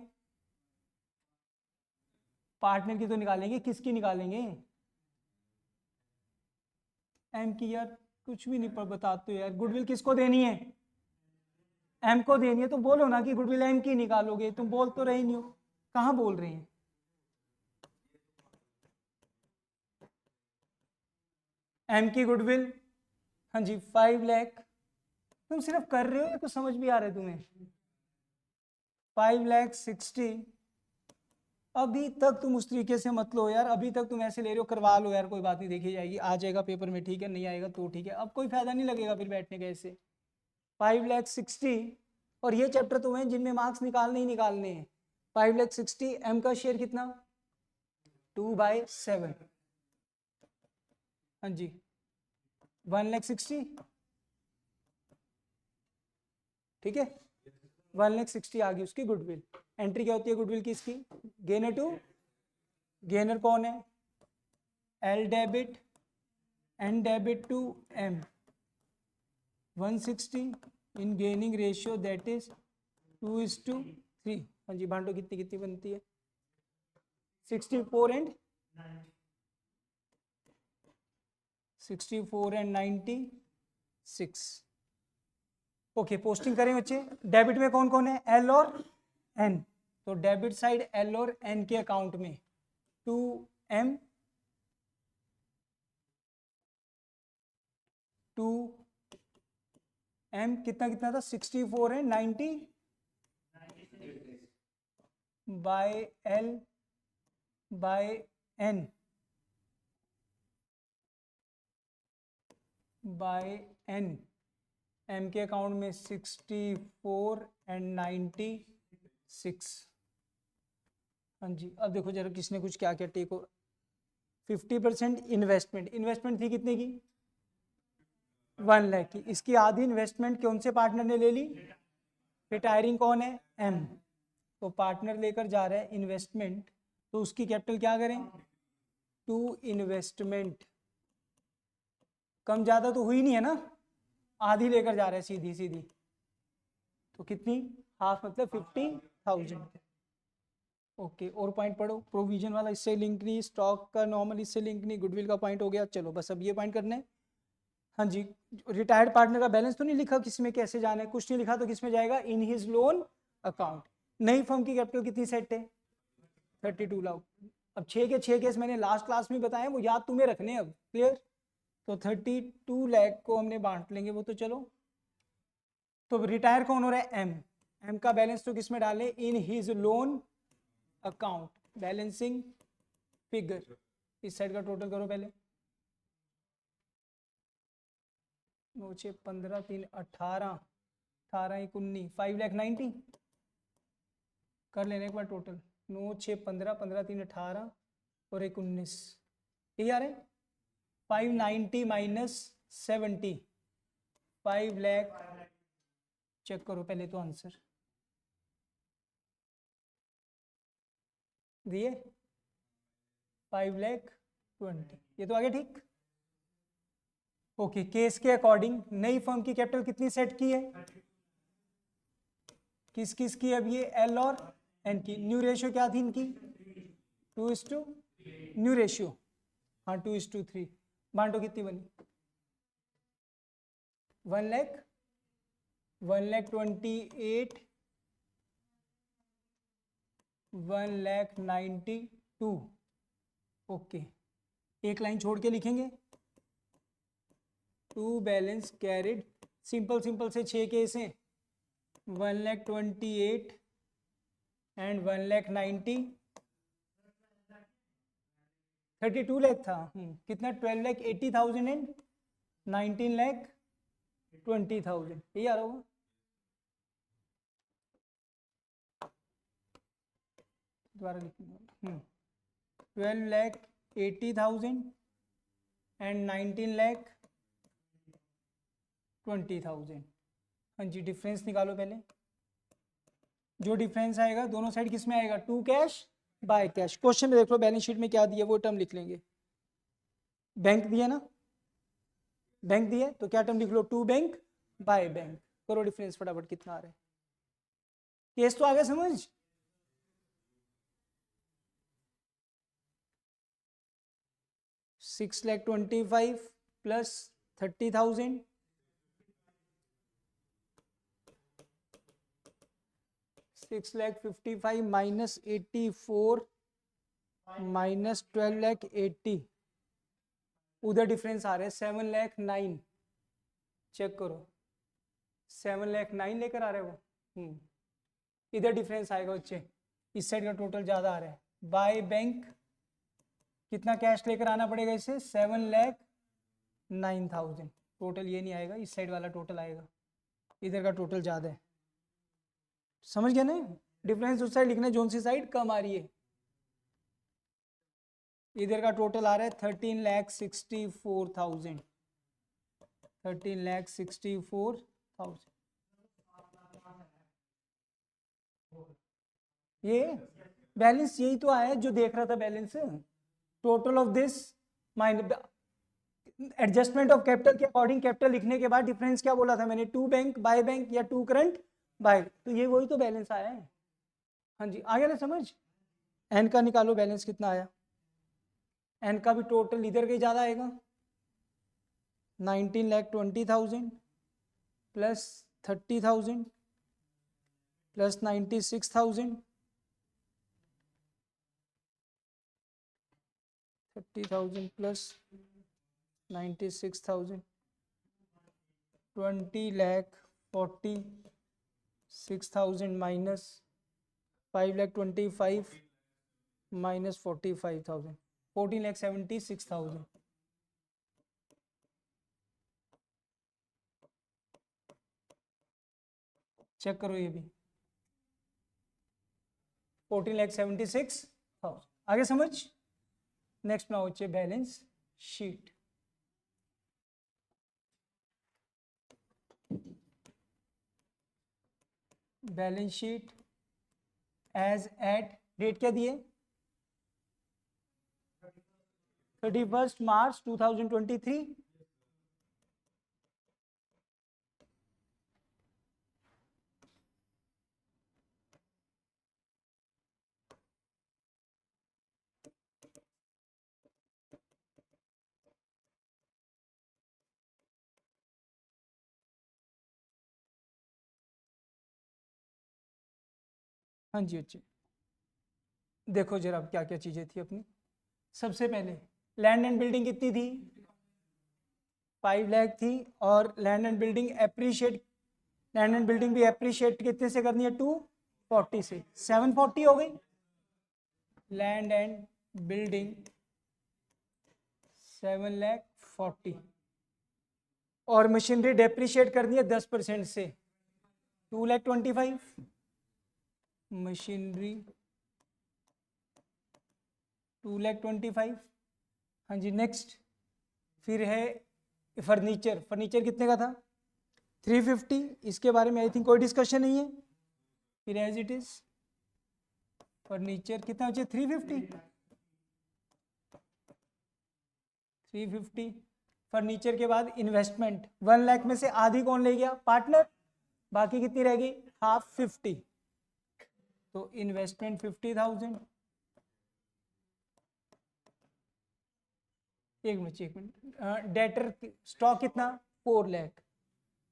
पार्टनर की तो निकालेंगे, किसकी निकालेंगे, एम की। यार कुछ भी नहीं बताते यार, गुडविल किसको देनी है, एम को देनी है, तो बोलो ना कि गुडविल एम की निकालोगे, तुम बोल तो रहे नहीं हो, कहाँ बोल रहे हैं। एम की गुडविल, हाँ जी 5 लाख, तुम सिर्फ कर रहे हो या कुछ समझ भी आ रहा है तुम्हें। 5,60,000, अभी तक तुम उस तरीके से मत लो यार, अभी तक तुम ऐसे ले रहे हो, करवा लो यार, कोई बात नहीं, देखी जाएगी, आ जाएगा पेपर में, ठीक है, नहीं आएगा तो ठीक है, अब कोई फायदा नहीं लगेगा फिर बैठने का ऐसे। 5,60,000, और ये चैप्टर तो हैं जिनमें मार्क्स निकालने ही निकालने हैं। 5,60,000, एम का शेयर कितना, 2/7, हाँ जी 1,60,000, ठीक है, 1,60,000 आ गई उसकी गुडविल। एंट्री क्या होती है गुडविल की इसकी, गेनर टू, गेनर कौन है, L debit, N debit to M, 160 in gaining ratio that is 2:3। हाँ जी बांटो, कितनी कितनी बनती है, 64 एंड 96। ओके पोस्टिंग करें बच्चे। डेबिट में कौन कौन है, एल और एन, तो डेबिट साइड एल और एन के अकाउंट में 2M, 2M कितना कितना था, 64 है 90 by L by N by N, M के अकाउंट में 64 एंड 96। हाँ जी अब देखो जरा किसने कुछ क्या क्या टेक हो, 50% इन्वेस्टमेंट, इन्वेस्टमेंट थी कितने की, 1 लाख की, इसकी आधी इन्वेस्टमेंट कौन से पार्टनर ने ले ली, रिटायरिंग कौन है, एम, तो पार्टनर लेकर जा रहा है इन्वेस्टमेंट, तो उसकी कैपिटल क्या करें, टू इन्वेस्टमेंट, कम ज्यादा तो हुई नहीं है ना, आधी लेकर जा रहा है सीधी सीधी, तो कितनी, हाफ, मतलब 50,000। ओके और पॉइंट पढ़ो, प्रोविजन वाला इससे लिंक नहीं, स्टॉक का नॉर्मल इससे लिंक नहीं, गुडविल का पॉइंट हो गया, चलो बस अब ये पॉइंट करने हैं। हाँ जी रिटायर्ड पार्टनर का बैलेंस तो नहीं लिखा, किसमें कैसे जाना है, कुछ नहीं लिखा, तो किसमें जाएगा, इन हिज लोन अकाउंट। नई फर्म की कैपिटल कितनी सेट है, 32 लाख। अब 6 के 6 केस मैंने लास्ट क्लास में बताए, वो याद तुम्हें रखने, अब क्लियर, तो 32 लाख को हमने बांट लेंगे, वो तो चलो, तो रिटायर कौन हो रहा है, एम, एम का बैलेंस तो किसमें डाले, in his loan account, balancing figure, इस साइड का टोटल करो पहले, 9 6 15 3 18, 18 1 19, 5,90,000 कर लेने एक बार टोटल, 9 6 15 15 3 18 और 1 19, ये आ रहे 590 माइनस 70, 5 लाख, चेक करो पहले तो आंसर दिए, 5,20,000, ये तो आगे ठीक। ओके केस के अकॉर्डिंग नई फर्म की कैपिटल कितनी सेट की है, किस किस की, अब ये एल और एन की, न्यू रेशियो क्या थी इनकी, 2:, न्यू रेशियो, हाँ 2:3, बांटो कितनी बनी, 1 लाख, 1,28,000, 1,92,000। ओके एक लाइन छोड़ के लिखेंगे, to balance carried, simple simple से 6 केस हैं, 1,28,000 एंड 1,90,000, 32 लाख था, कितना, 12,80,000 एंड 19,20,000, यही आ रहा होगा, दोबारा लिखूंगा, 12,80,000 एंड 19,20,000। हाँ जी डिफरेंस निकालो पहले, जो डिफरेंस आएगा दोनों साइड किस में आएगा, to cash by cash. Question में देख लो बैलेंस शीट में क्या दिया, वो टर्म लिख लेंगे, बैंक दिया ना, बैंक दिया तो क्या टर्म लिख लो, टू बैंक बाय बैंक। करो डिफरेंस फटाफट कितना आ रहा है। केस तो आ गया समझ। 6,25,000 प्लस 30,000 6,55,000 माइनस 84 माइनस 12,80 उधर डिफरेंस आ रहा है 7,09,000। चेक करो 7,09,000 लेकर आ रहे हो वो। इधर डिफरेंस आएगा बच्चे, इस साइड का टोटल ज़्यादा आ रहा है। बाय बैंक कितना कैश लेकर आना पड़ेगा इसे, 7,09,000। टोटल ये नहीं आएगा, इस साइड वाला टोटल आएगा, इधर का टोटल ज़्यादा है। समझ गया ना, डिफरेंस उस साइड लिखना है जोन सी साइड कम आ रही है। इधर का टोटल आ रहा है 13,64,000। 13,64,000 ये बैलेंस यही तो आया जो देख रहा था balance. Total of this minus adjustment of capital के अकॉर्डिंग कैपिटल लिखने के बाद डिफरेंस क्या बोला था मैंने, टू बैंक बाय बैंक या टू करंट बाय, तो ये वही तो बैलेंस आया है। हाँ जी आ गया ना समझ। एन का निकालो बैलेंस कितना आया, एन का भी टोटल इधर के ज़्यादा आएगा, 19,20,000 plus 30,000 plus 96,000 30,000 plus 96,000 20,46,000 minus 5,25,000 minus 45,000 14,76,000। Check करो ये भी 14,76,000। आगे समझ। नेक्स्ट ना हो balance sheet. Balance sheet as at date क्या दिए, 31 मार्च 2023। हाँ जी अच्छे, देखो जरा क्या क्या चीज़ें थी अपनी। सबसे पहले लैंड एंड बिल्डिंग कितनी थी, 5 लाख थी, और land and building appreciate, land and building भी एप्रिशिएट कितने से करनी है, 240 से, 740 हो गई। लैंड एंड बिल्डिंग 7,40,000 और मशीनरी डेप्रिशिएट करनी है 10% से, 2,25,000 मशीनरी 2,25,000। हाँ जी नेक्स्ट फिर है फर्नीचर, फर्नीचर कितने का था, 350। इसके बारे में आई थिंक कोई डिस्कशन नहीं है, फिर एज इट इज फर्नीचर कितना बचे, 350। फर्नीचर के बाद इन्वेस्टमेंट 1 लाख में से आधी कौन ले गया, पार्टनर, बाकी कितनी रह गई, हाफ 50। तो इन्वेस्टमेंट 50,000। एक मिनट डेटर स्टॉक कितना, 4 लाख,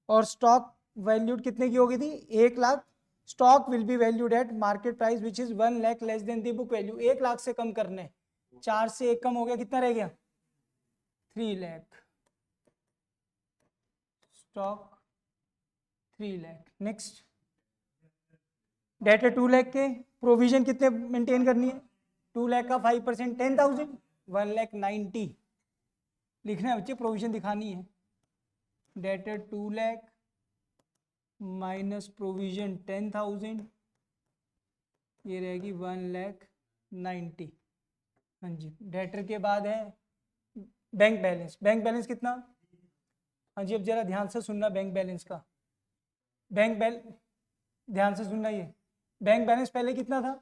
और स्टॉक वैल्यूड कितने की होगी थी, 1 lakh. Stock will be valued at market price which is 1 lakh less than the book value. 1 lakh से कम करने, 4 से 1 कम हो गया, कितना रह गया, 3 lakh. Stock 3 lakh. Next debtor 2 lakh के, प्रोविजन कितने मेंटेन करनी है, 2 लाख का 5% 10,000, 1,90,000 लिखना है बच्चे, प्रोविजन दिखानी है। डेटर 2 लाख माइनस प्रोविजन 10,000, ये रहेगी 1,90,000। हाँ जी डेटर के बाद है बैंक बैलेंस। बैंक बैलेंस कितना, हाँ जी अब जरा ध्यान से सुनना बैंक बैलेंस का। बैंक बैल ध्यान से सुनना, ये बैंक बैलेंस पहले कितना था,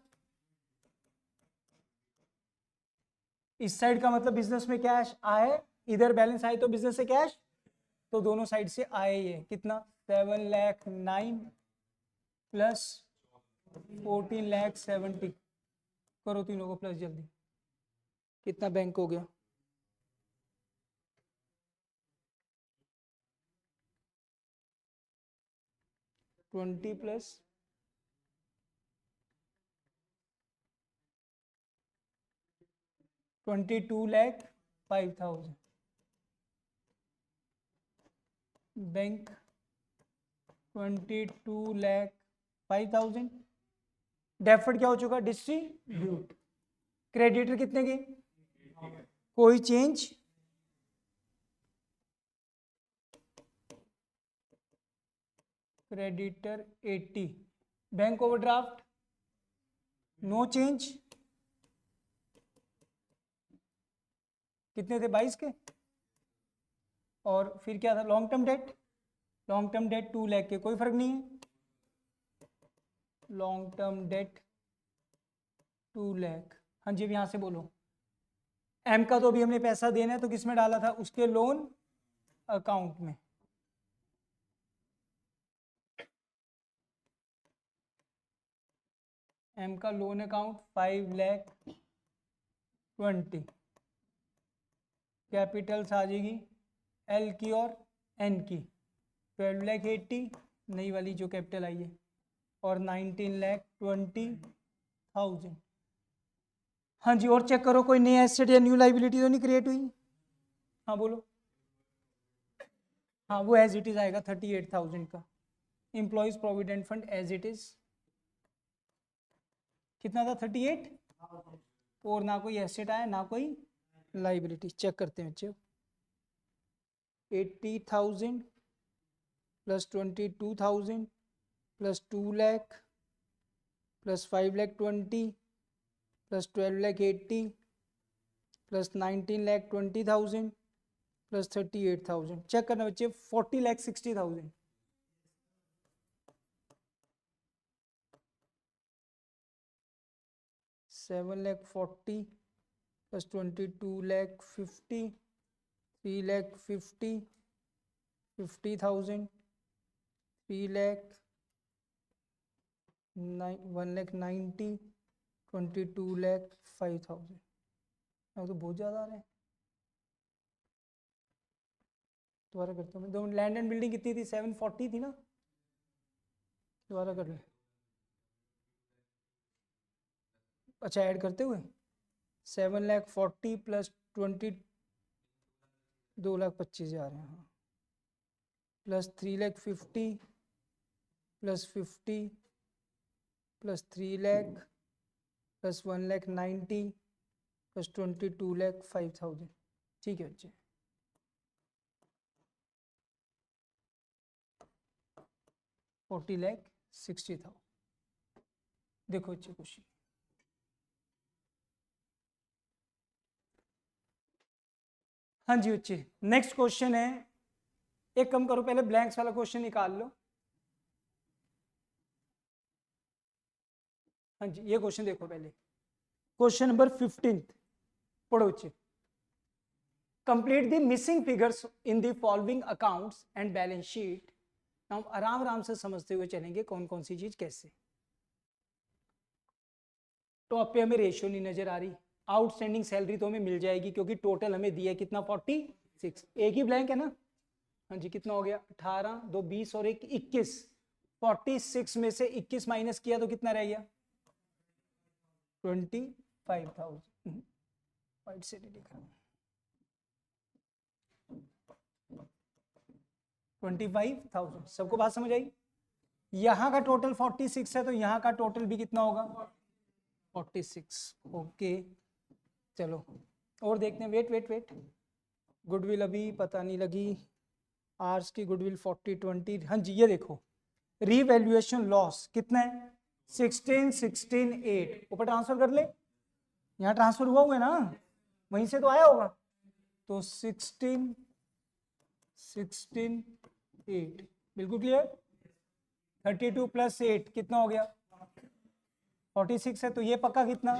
इस साइड का मतलब बिजनेस में कैश आए, इधर बैलेंस आए तो बिजनेस से कैश, तो दोनों साइड से आए ही है। कितना 7,09,000 प्लस 14,70,000, करो तीनों को प्लस जल्दी, कितना बैंक हो गया? Twenty plus 22,05,000 bank 22,05,000। डेफर्ड क्या हो चुका? डिस्ट्रीब्यूट। क्रेडिटर कितने के? कोई change, creditor 80। Bank overdraft no change, कितने थे? 22 के। और फिर क्या था? Long term debt, long term debt 2 lakh के, कोई फर्क नहीं है। Long term debt 2 lakh. हाँ जी, अब यहाँ से बोलो। एम का तो अभी हमने पैसा देना है, तो किस में डाला था? उसके लोन अकाउंट में। एम का लोन अकाउंट 5,20,000। कैपिटल्स आ जाएगी एल की और एन की, 12,80,000 नई वाली जो कैपिटल आई है, और 19,20,000। हाँ जी, और चेक करो कोई नई एसेट या न्यू लाइबिलिटी तो नहीं क्रिएट हुई? हाँ बोलो। हाँ, वो एज इट इज आएगा 38,000 का। Employees provident fund as it is कितना था? 38। और ना कोई एसेट आया ना कोई लाइबिलिटी। चेक करते हैं बच्चे। 80,000 plus 22,000 plus 2 lakh plus 5,20,000 plus 12,80,000 plus 19,20,000 plus 38,000। Check करना बच्चे, 40,60,000। $7,40,000 प्लस 22,50,000 3,50,000 50,000 3,00,000 1,90,000 22,05,000। तो बहुत ज़्यादा आ रहे हैं। दोबारा करता हूँ मैं। दो लैंड एंड बिल्डिंग कितनी थी? 740 थी ना। दोबारा कर ले। अच्छा, ऐड करते हुए 7,40,000 प्लस 2,25,000 हैं। हाँ, plus 3,50,000 plus 50 plus 3,00,000 plus 1,90,000 plus 22,05,000। ठीक है बच्चे, 40,60,000। देखो बच्चे क्वेश्चन। हाँ जी बच्चे, नेक्स्ट क्वेश्चन है। एक कम करो, पहले ब्लैंक्स वाला क्वेश्चन निकाल लो। हाँ जी, ये क्वेश्चन देखो पहले। क्वेश्चन नंबर 15 पढ़ो बच्चे। Complete the missing figures in the following accounts and balance sheet. हम आराम आराम से समझते हुए चलेंगे कौन कौन सी चीज कैसे। टॉप पे हमें रेशियो नहीं नजर आ रही। आउटस्टैंडिंग सैलरी तो हमें मिल जाएगी क्योंकि टोटल हमें दिया है कितना? 46। एक ही ब्लैंक है ना। हाँ जी, कितना हो गया? 18 2 20 और एक 21। 46 में से 21 माइनस किया तो कितना रह गया? 25,000। वाइट से लिखा 25,000। सबको बात समझ आई? यहाँ का टोटल 46 है तो यहाँ का टोटल भी कितना होगा? 46। ओके, चलो और देखते हैं। वेट वेट वेट, गुडविल अभी पता नहीं लगी। आर्स की गुडविल 40-20। हाँ जी, ये देखो रीवैल्यूएशन लॉस कितना है? 16,16,8। ऊपर ट्रांसफर कर ले, यहाँ ट्रांसफर हुआ है ना, वहीं से तो आया होगा। तो 16,16,8 बिल्कुल क्लियर। 32 प्लस 8 कितना हो गया? 46 है, तो ये पक्का कितना?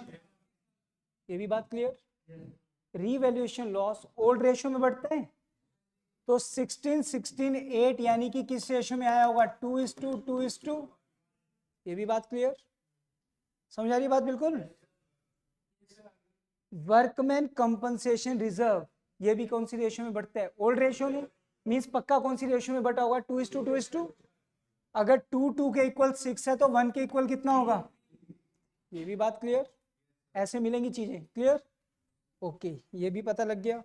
ये भी बात clear. Revaluation loss old ratio में बढ़ता है, तो 16 16 8 यानी कि किस रेशियो में आया होगा, 2:2:2। ये भी बात क्लियर, समझ आ रही बात बिल्कुल। वर्कमैन कंपनसेशन रिजर्व, ये भी कौन सी रेशियो में बढ़ता है, ओल्ड रेशियो में। मींस पक्का कौन सी रेशियो में बढ़ा होगा, 2:2:2। अगर 2 के इक्वल 6 है तो 1 के इक्वल कितना होगा, ये भी बात क्लियर। ऐसे मिलेंगी चीजें, क्लियर, ओके, ये भी पता लग गया।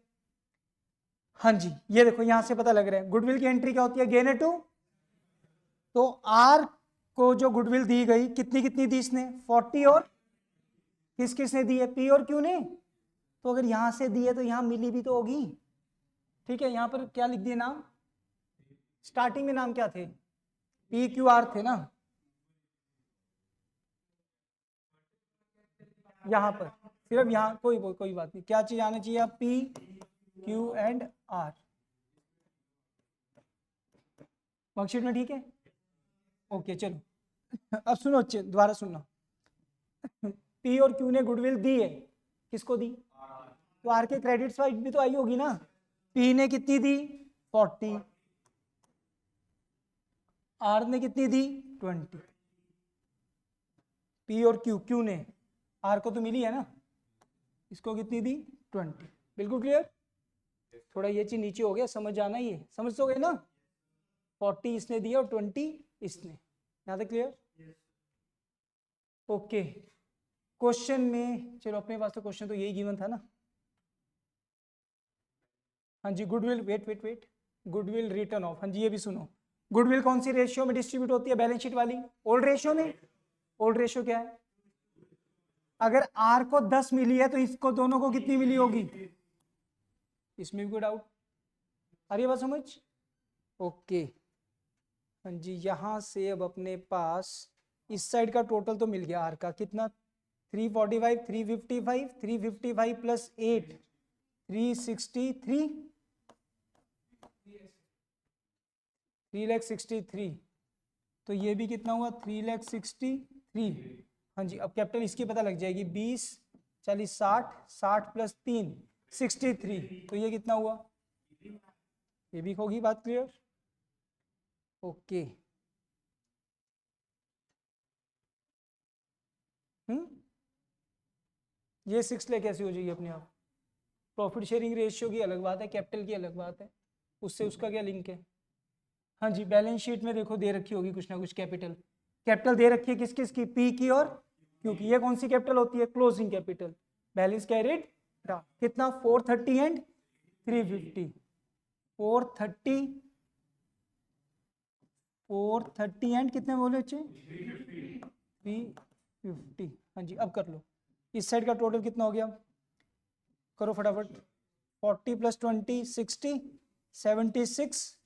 हाँ जी, ये देखो यहां से पता लग रहा है गुडविल की एंट्री क्या होती है, गेन टू। तो आर को जो गुडविल दी गई कितनी कितनी दी इसने, 40, और किस किस ने दी है, पी और क्यू ने। तो अगर यहां से दी है तो यहां मिली भी तो होगी, ठीक है। यहां पर क्या लिख दिए नाम, स्टार्टिंग में नाम क्या थे, पी क्यू आर थे ना, यहां पर सिर्फ यहां कोई बात नहीं, क्या चीज आना चाहिए, P Q and R. Worksheet में ठीक है, ओके चलो। अब सुनो, दोबारा सुनना। पी और क्यू ने गुडविल दी है, किसको दी, तो आर के क्रेडिट साइड भी तो आई होगी ना। पी ने कितनी दी, 40, आर ने कितनी दी, 20। पी और क्यू ने, आर को तो मिली है ना, इसको कितनी दी, 20। बिल्कुल क्लियर। थोड़ा ये चीज नीचे हो गया, समझ आना, ये समझ तो गए ना, 40 इसने दिया और 20 इसने, यहां तक क्लियर, ओके। क्वेश्चन में चलो, अपने पास तो क्वेश्चन तो यही गिवन था ना। हाँ जी, goodwill, wait wait wait, goodwill return of, हाँ जी ये भी सुनो। गुडविल कौन सी रेशियो में डिस्ट्रीब्यूट होती है, बैलेंस शीट वाली, ओल्ड रेशियो में। ओल्ड रेशियो क्या है, अगर आर को 10 मिली है तो इसको दोनों को कितनी मिली होगी, इसमें भी कोई डाउट, अरे बात समझ, ओके। हाँ जी, यहां से अब अपने पास इस साइड का टोटल तो मिल गया, आर का कितना, 345, 355, 355 प्लस 8, 363, 363। तो ये भी कितना हुआ, 363। हाँ जी, अब कैपिटल इसकी पता लग जाएगी, 20 40 60, 60 प्लस 3 63। तो ये कितना हुआ, ये भी होगी बात क्लियर, ओके। ये 6 ले कैसे हो जाएगी अपने आप, प्रॉफिट शेयरिंग रेशियो की अलग बात है, कैपिटल की अलग बात है, उससे उसका क्या लिंक है। हाँ जी, बैलेंस शीट में देखो दे रखी होगी कुछ ना कुछ कैपिटल, कैपिटल दे रखी है किस किस की, पी की और क्यू की। ये कौन सी कैपिटल होती है, क्लोजिंग कैपिटल, बैलेंस कैरिड कितना, 430 एंड 350, 430, 430 एंड कितने बोले बच्चे, 350। हाँ जी, अब कर लो, इस साइड का टोटल कितना हो गया, करो फटाफट, 40 प्लस 20 60, 76,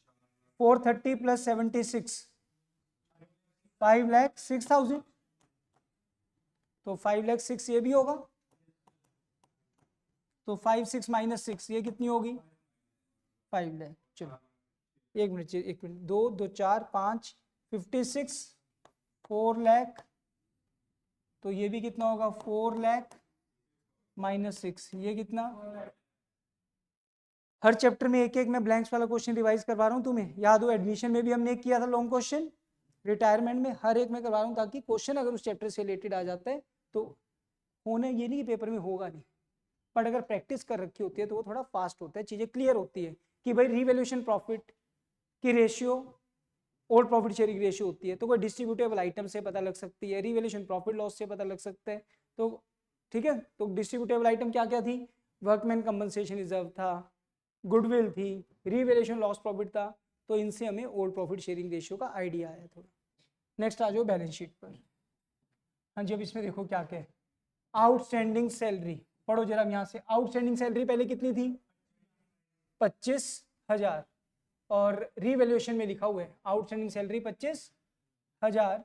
430 प्लस 76, 5,06,000। तो 5,06,000 ये भी होगा, तो 5 6 माइनस 6 ये कितनी होगी, 5 लाख। चलो एक मिनट, 2 2 4 5 56, 4 लाख। तो ये भी कितना होगा, 4 लाख माइनस 6, ये कितना। हर चैप्टर में एक एक मैं ब्लैंक्स वाला क्वेश्चन रिवाइज करवा रहा हूँ, तुम्हें याद हो, एडमिशन में भी हमने एक किया था लॉन्ग क्वेश्चन, रिटायरमेंट में हर एक में करवा रहा हूँ, ताकि क्वेश्चन अगर उस चैप्टर से रिलेटेड आ जाता है तो होने, ये नहीं कि पेपर में होगा नहीं, बट अगर प्रैक्टिस कर रखी होती है तो वो थोड़ा फास्ट होता है, चीजें क्लियर होती है कि भाई रीवैल्यूएशन प्रॉफिट की ratio old profit sharing ratio होती है, तो कोई डिस्ट्रीब्यूटेबल आइटम से पता लग सकती है, रीवैल्यूएशन प्रॉफिट लॉस से पता लग सकता है। तो ठीक है, तो डिस्ट्रीब्यूटेबल आइटम क्या क्या थी, वर्कमैन कंपनसेशन रिजर्व था, गुडविल थी, रीवैल्यूएशन लॉस प्रॉफिट था। तो इनसे हमें ओल्ड प्रॉफिट शेयरिंग रेशियो का आइडिया आया थोड़ा। नेक्स्ट आ जाओ बैलेंस शीट पर। हाँ जी, अब इसमें देखो क्या क्या है, आउटस्टैंडिंग सैलरी, पढ़ो जरा यहाँ से, आउटस्टैंडिंग सैलरी पहले कितनी थी, 25,000, और रीवैल्यूएशन में लिखा हुआ है आउटस्टैंडिंग सैलरी 25,000।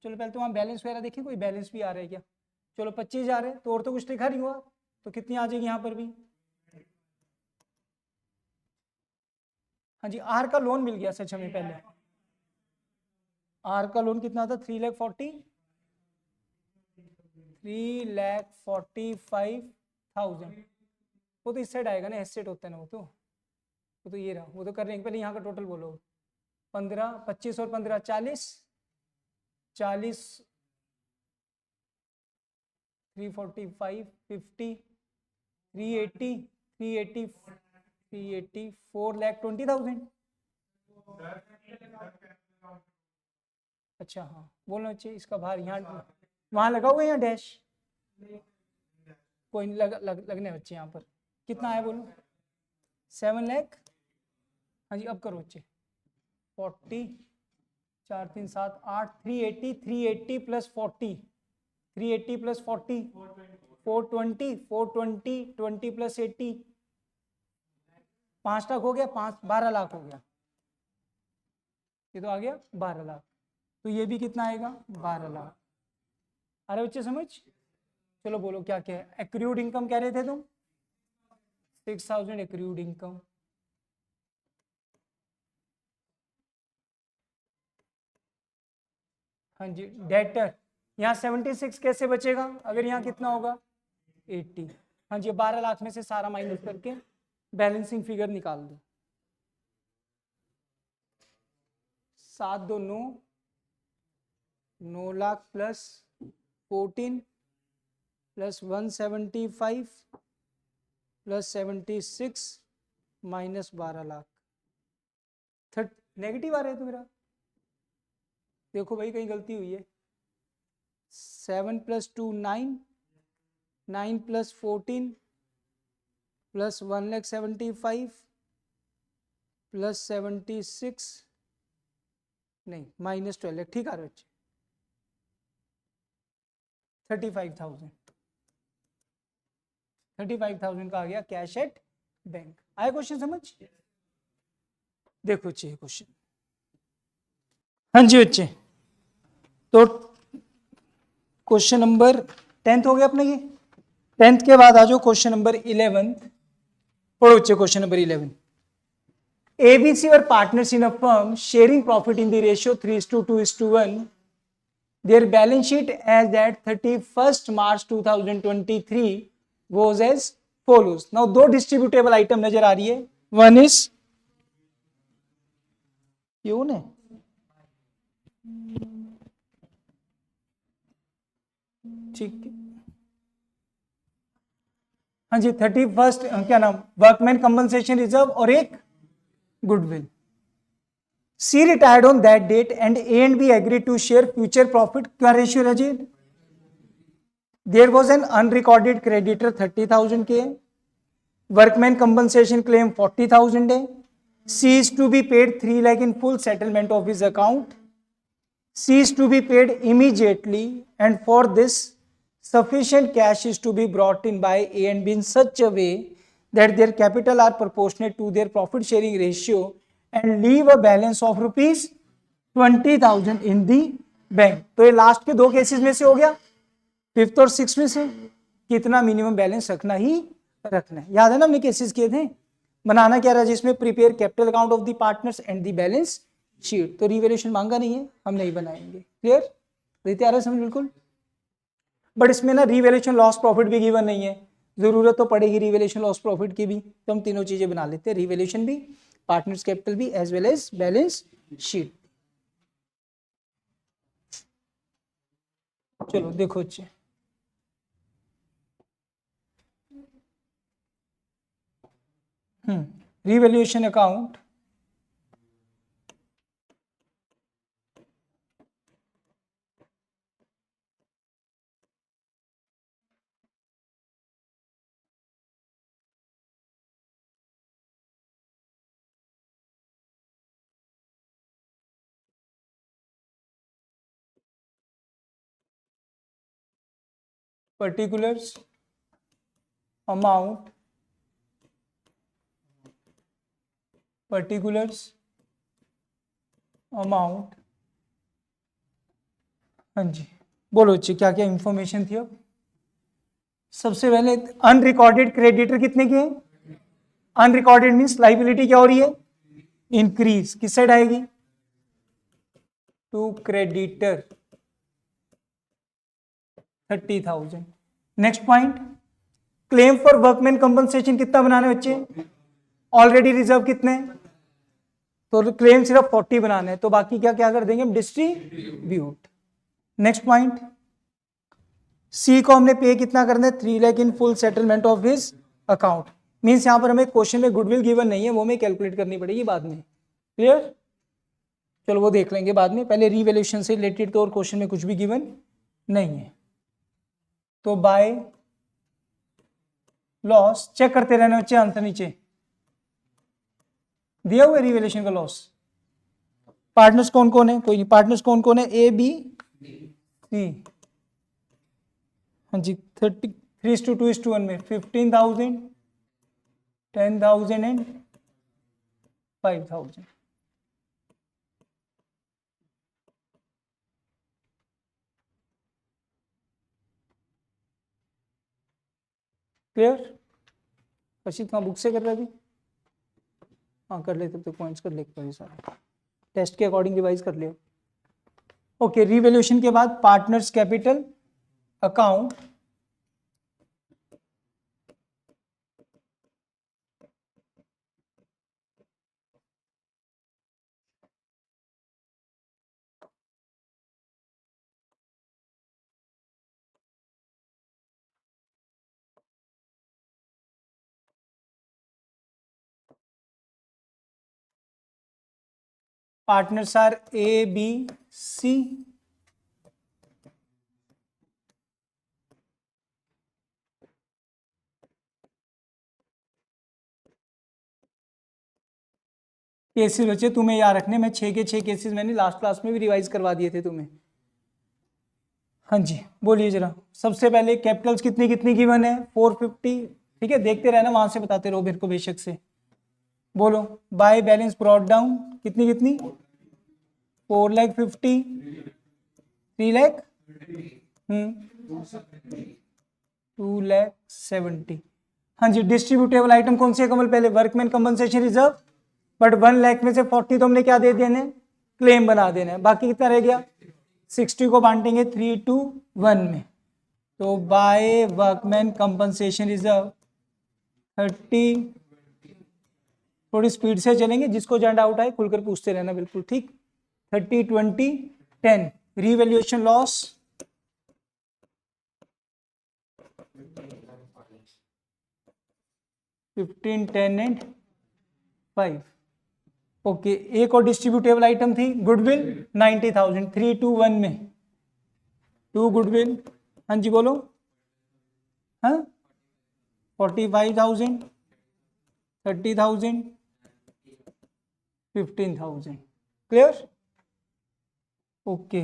चलो पहले तो वहाँ बैलेंस वगैरह देखिए, कोई बैलेंस भी आ रहा है क्या, चलो 25,000 है, तो और तो कुछ लिखा नहीं हुआ, तो कितनी आ जाएगी यहाँ पर भी। हाँ जी, आर का लोन मिल गया सच हमें पहले, आर का लोन कितना था, 3,45,000। वो तो इस साइड आएगा ना, एसेट होता है ना वो तो ये रहा, वो तो कर रहे हैं। पहले यहाँ का टोटल बोलो, 15, 25 और 15 40, 345, 50, 380, 380, 380, 4,20,000। अच्छा हाँ, बोलना चाहिए इसका बाहर यहाँ वहाँ लगा हुआ है, यहाँ डैश कोई नहीं लगने बच्चे यहाँ पर। कितना आया बोलो? 7 लाख। हाँ जी अब करो बच्चे। 40, 4 3 7 8, 380, 380 प्लस 40, 380 प्लस 40, 420, 420, 20 प्लस 80, 5 लाख हो गया, 12 लाख हो गया। ये तो आ गया 12 लाख। तो ये भी कितना आएगा? 12 लाख। अरे बच्चे समझ? चलो बोलो क्या क्या है। एक्रूड इनकम कह रहे थे तुम? 6,000 एक्रूड इनकम। हाँ जी डेटर, यहाँ 76 कैसे बचेगा अगर यहाँ कितना होगा? 80। हाँ जी 12 लाख में से सारा माइनस करके बैलेंसिंग फिगर निकाल दो। 7 2 9, 9 lakh plus 14 plus 175 plus 76 minus 12 lakh. Negative आ रहा है तो मेरा, देखो भाई कहीं गलती हुई है। 7 प्लस 2 9, 9 प्लस 14 प्लस 1,75 प्लस 76 नहीं माइनस 12 ठीक आ रहा है बच्चे। 35,000, 35,000 का आ गया कैश एट बैंक। आया क्वेश्चन समझ? देखो बच्चे क्वेश्चन। हाँ जी बच्चे, तो क्वेश्चन नंबर 10th हो गया अपना। ये 10th के बाद आ जाओ क्वेश्चन नंबर 11। पढ़ो बच्चे question number 11। ABC were partners in a firm sharing profit in the ratio 3:2:1. Their balance sheet as at 31st March 2023 was as follows. Now दो डिस्ट्रीब्यूटेबल आइटम नजर आ रही है। वन इज क्यों ने ठीक है। हाँ जी 31st क्या नाम, वर्कमैन कंपनसेशन रिजर्व और एक goodwill. C retired on that date and A and B agreed to share future profit. क्या रेशियो है जी? There was an unrecorded creditor 30,000 K. Workman compensation claim 40,000 A. C is to be paid 3 lakh in full settlement of his account. C is to be paid immediately, and for this sufficient cash is to be brought in by A and B in such a way that their capital are proportionate to their profit sharing ratio and leave a balance of rupees 20,000 in the bank. तो ये last के दो cases में से हो गया, 5th और 6th में से कितना मिनिमम बैलेंस रखना ही रखना है। याद है ना हमने केसेस किए थे। बनाना क्या रहा जिसमें prepare capital account of the partners and the balance sheet. तो रिवैल्यूएशन मांगा नहीं है, हम नहीं बनाएंगे। क्लियर? रहते आ रहा है समझ बिल्कुल। बट इसमें ना रिवैल्यूएशन लॉस प्रॉफिट भी गिवन नहीं है, जरूरत तो पड़ेगी रिवैल्यूएशन लॉस प्रॉफिट की भी, तो हम तीनों चीजें बना लेते हैं, रिवैल्यूएशन भी, पार्टनर्स कैपिटल भी, as well as balance sheet. चलो देखो अच्छे, revaluation account particulars amount, particulars amount। हाँ जी बोलो अच्छे क्या क्या इंफॉर्मेशन थी। अब सबसे पहले अनरिकॉर्डेड क्रेडिटर कितने के हैं? अनरिकॉर्डेड मीन्स लाइबिलिटी क्या हो रही है? इंक्रीज। किस साइड आएगी? To creditor 30,000। Next point, claim for workman compensation कितना बनाना है बच्चे? ऑलरेडी रिजर्व कितने? तो क्लेम सिर्फ 40 बनाना है, तो बाकी क्या क्या कर देंगे हम? डिस्ट्रीब्यूट। नेक्स्ट पॉइंट, सी को हमने पे कितना करना है? 3 lakh in full settlement of his account. Means यहां पर हमें क्वेश्चन में गुडविल गिवन नहीं है, वो हमें कैलकुलेट करनी पड़ेगी बाद में। क्लियर? चलो वो देख लेंगे बाद में, पहले रीवैल्यूएशन से रिलेटेड तो और क्वेश्चन में कुछ भी गिवन नहीं है। तो बाय लॉस चेक करते रहना बच्चे, आंसर नीचे दिया हुआ है रीवैल्यूएशन का लॉस। पार्टनर्स कौन कौन है? कोई नहीं। पार्टनर्स कौन कौन है? A B C. हाँ जी, 3:2:1 में 15,000, 10,000 एंड 5,000। क्लियर? कशिश कहाँ बुक से कर रहा है अभी? हाँ कर ले, तब तक पॉइंट्स कर ले सारे, टेस्ट के अकॉर्डिंग रिवाइज कर लियो। ओके, रीवैल्यूएशन के बाद partners capital account partners are A B C. Cases बच्चे तुम्हें याद रखने, मैं 6 के 6 केसेस मैंने लास्ट क्लास में भी रिवाइज करवा दिए थे तुम्हें। हाँ जी बोलिए जरा। सबसे पहले कैपिटल्स कितनी कितनी गिवन है? 450। ठीक है, देखते रहना, वहां से बताते रहो मेरे को बेशक से। बोलो, बाय बैलेंस ब्रॉट डाउन कितनी कितनी? 4,50,000, 3,00,000, 2,70,000। हाँ जी, डिस्ट्रीब्यूटेबल आइटम कौन से कमल? पहले वर्कमैन कंपनसेशन रिजर्व, बट 1,00,000 में से 40 तो हमने क्या दे देना है? क्लेम बना देना है। बाकी कितना रह गया? 60 को बांटेंगे 3:1 में, तो बाय वर्कमैन कंपनसेशन रिजर्व 30। थोड़ी स्पीड से चलेंगे, जिसको जॉइंट आउट आए खुलकर पूछते रहना, बिल्कुल ठीक। 30, 20, 10। Revaluation loss 15, 10 and 5। ओके, एक और डिस्ट्रीब्यूटेबल आइटम थी गुडविल 90,000, 3:1 में 2 गुडविल। हाँ जी बोलो। हाँ 45,000, 30,000, 15,000। क्लियर? ओके,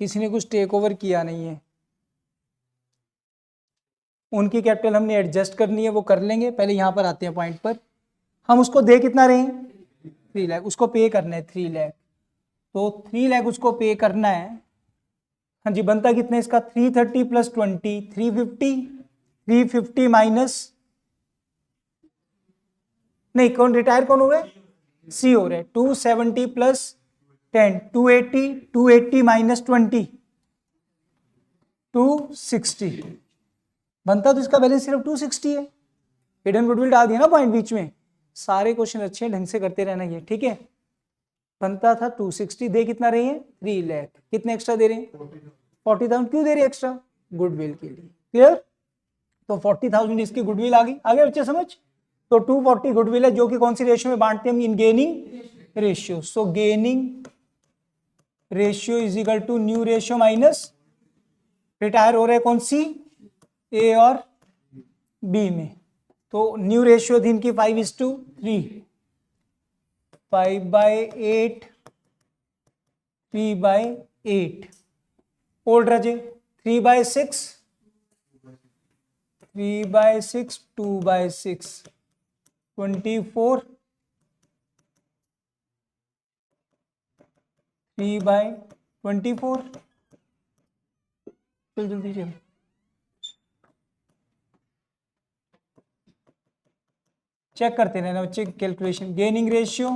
किसी ने कुछ टेक ओवर किया नहीं है। उनकी कैपिटल हमने एडजस्ट करनी है, वो कर लेंगे। पहले यहां पर आते हैं पॉइंट पर। हम उसको दे कितना रहे हैं? 3 लाख। उसको पे करना है 3 लाख, तो 3 लाख उसको पे करना है। हाँ जी, बनता कितना इसका? 330 प्लस 20, 350, 350 माइनस, नहीं कौन रिटायर कौन हो रहा है? सी हो रहा है। 270 प्लस 10, 280, 280 माइनस 20, 260। बनता तो इसका बैलेंस सिर्फ 260 है। हिडन गुडविल डाल दिया ना पॉइंट बीच में। सारे क्वेश्चन अच्छे ढंग से करते रहना ये, ठीक है। बनता था 260, दे कितना रहे हैं? 3 लाख। कितने एक्स्ट्रा दे रहे हैं? 40,000। क्यों दे रहे हैं एक्स्ट्रा? गुडविल के लिए। क्लियर? तो 40,000 इसकी गुडविल आ गई। आगे बच्चे समझ? तो 240 गुडविल है, जो कि कौन सी रेशियो में बांटते हैं हम? In gaining ratio. So gaining ratio is equal to new ratio minus retire हो रहे कौन सी? ए और बी में। तो न्यू रेशियो थी इनकी 5:3, 5/8, 3/8। ओल्ड रजे 3/6, 3/6, 2/6, 24, 3/24। चल जल्दी चल। चेक करते रहना बच्चे कैलकुलेशन। Gaining ratio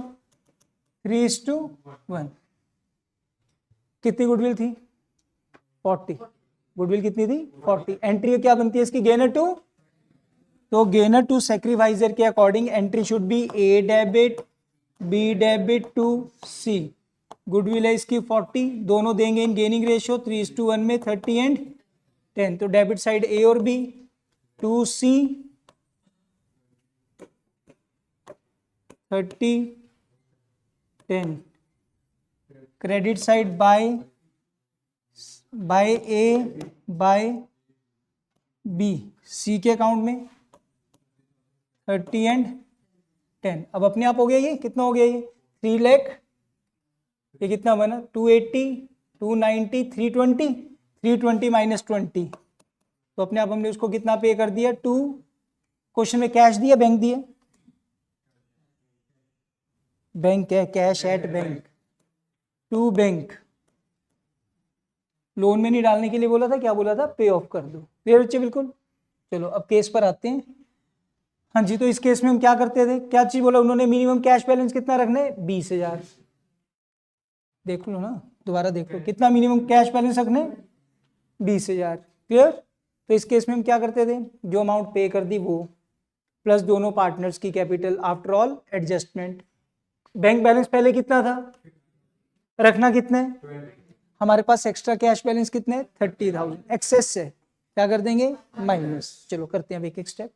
3:1। कितनी गुडविल थी? 40। गुडविल कितनी थी? 40। एंट्री क्या बनती है इसकी? गेनर टू तो गेनर टू सैक्रिफाइजर के according entry should be A debit B debit to C. Goodwill है इसकी 40, दोनों देंगे इन गेनिंग रेशियो 3:1 में 30 एंड 10। तो डेबिट साइड ए और B, to C 30 10। Credit side by A by B, C के अकाउंट में 30 एंड 10। अब अपने आप हो गया, ये कितना हो गया, ये 3 लाख, ये कितना बना 280 290 320 320 माइनस 20। तो अपने आप हमने उसको कितना पे कर दिया 2। क्वेश्चन में कैश दिया बैंक दिया, बैंक है cash at bank, to bank. Loan में नहीं डालने के लिए बोला था, क्या बोला था, पे ऑफ कर दो। क्लियर बच्चे बिल्कुल। चलो अब केस पर आते हैं। हाँ जी, तो इस केस में हम क्या करते थे, क्या चीज बोला उन्होंने, मिनिमम कैश बैलेंस कितना रखना है 20,000। देख लो ना, दोबारा देख लो, कितना मिनिमम कैश बैलेंस रखने 20,000। क्लियर। तो इस केस में हम क्या करते थे, जो अमाउंट पे कर दी वो प्लस दोनों पार्टनर्स की capital after all adjustment. Bank balance पहले कितना था, रखना कितने, हमारे पास एक्स्ट्रा कैश बैलेंस कितने 30,000 एक्सेस से क्या कर देंगे माइनस। चलो करते हैं अब एक एक स्टेप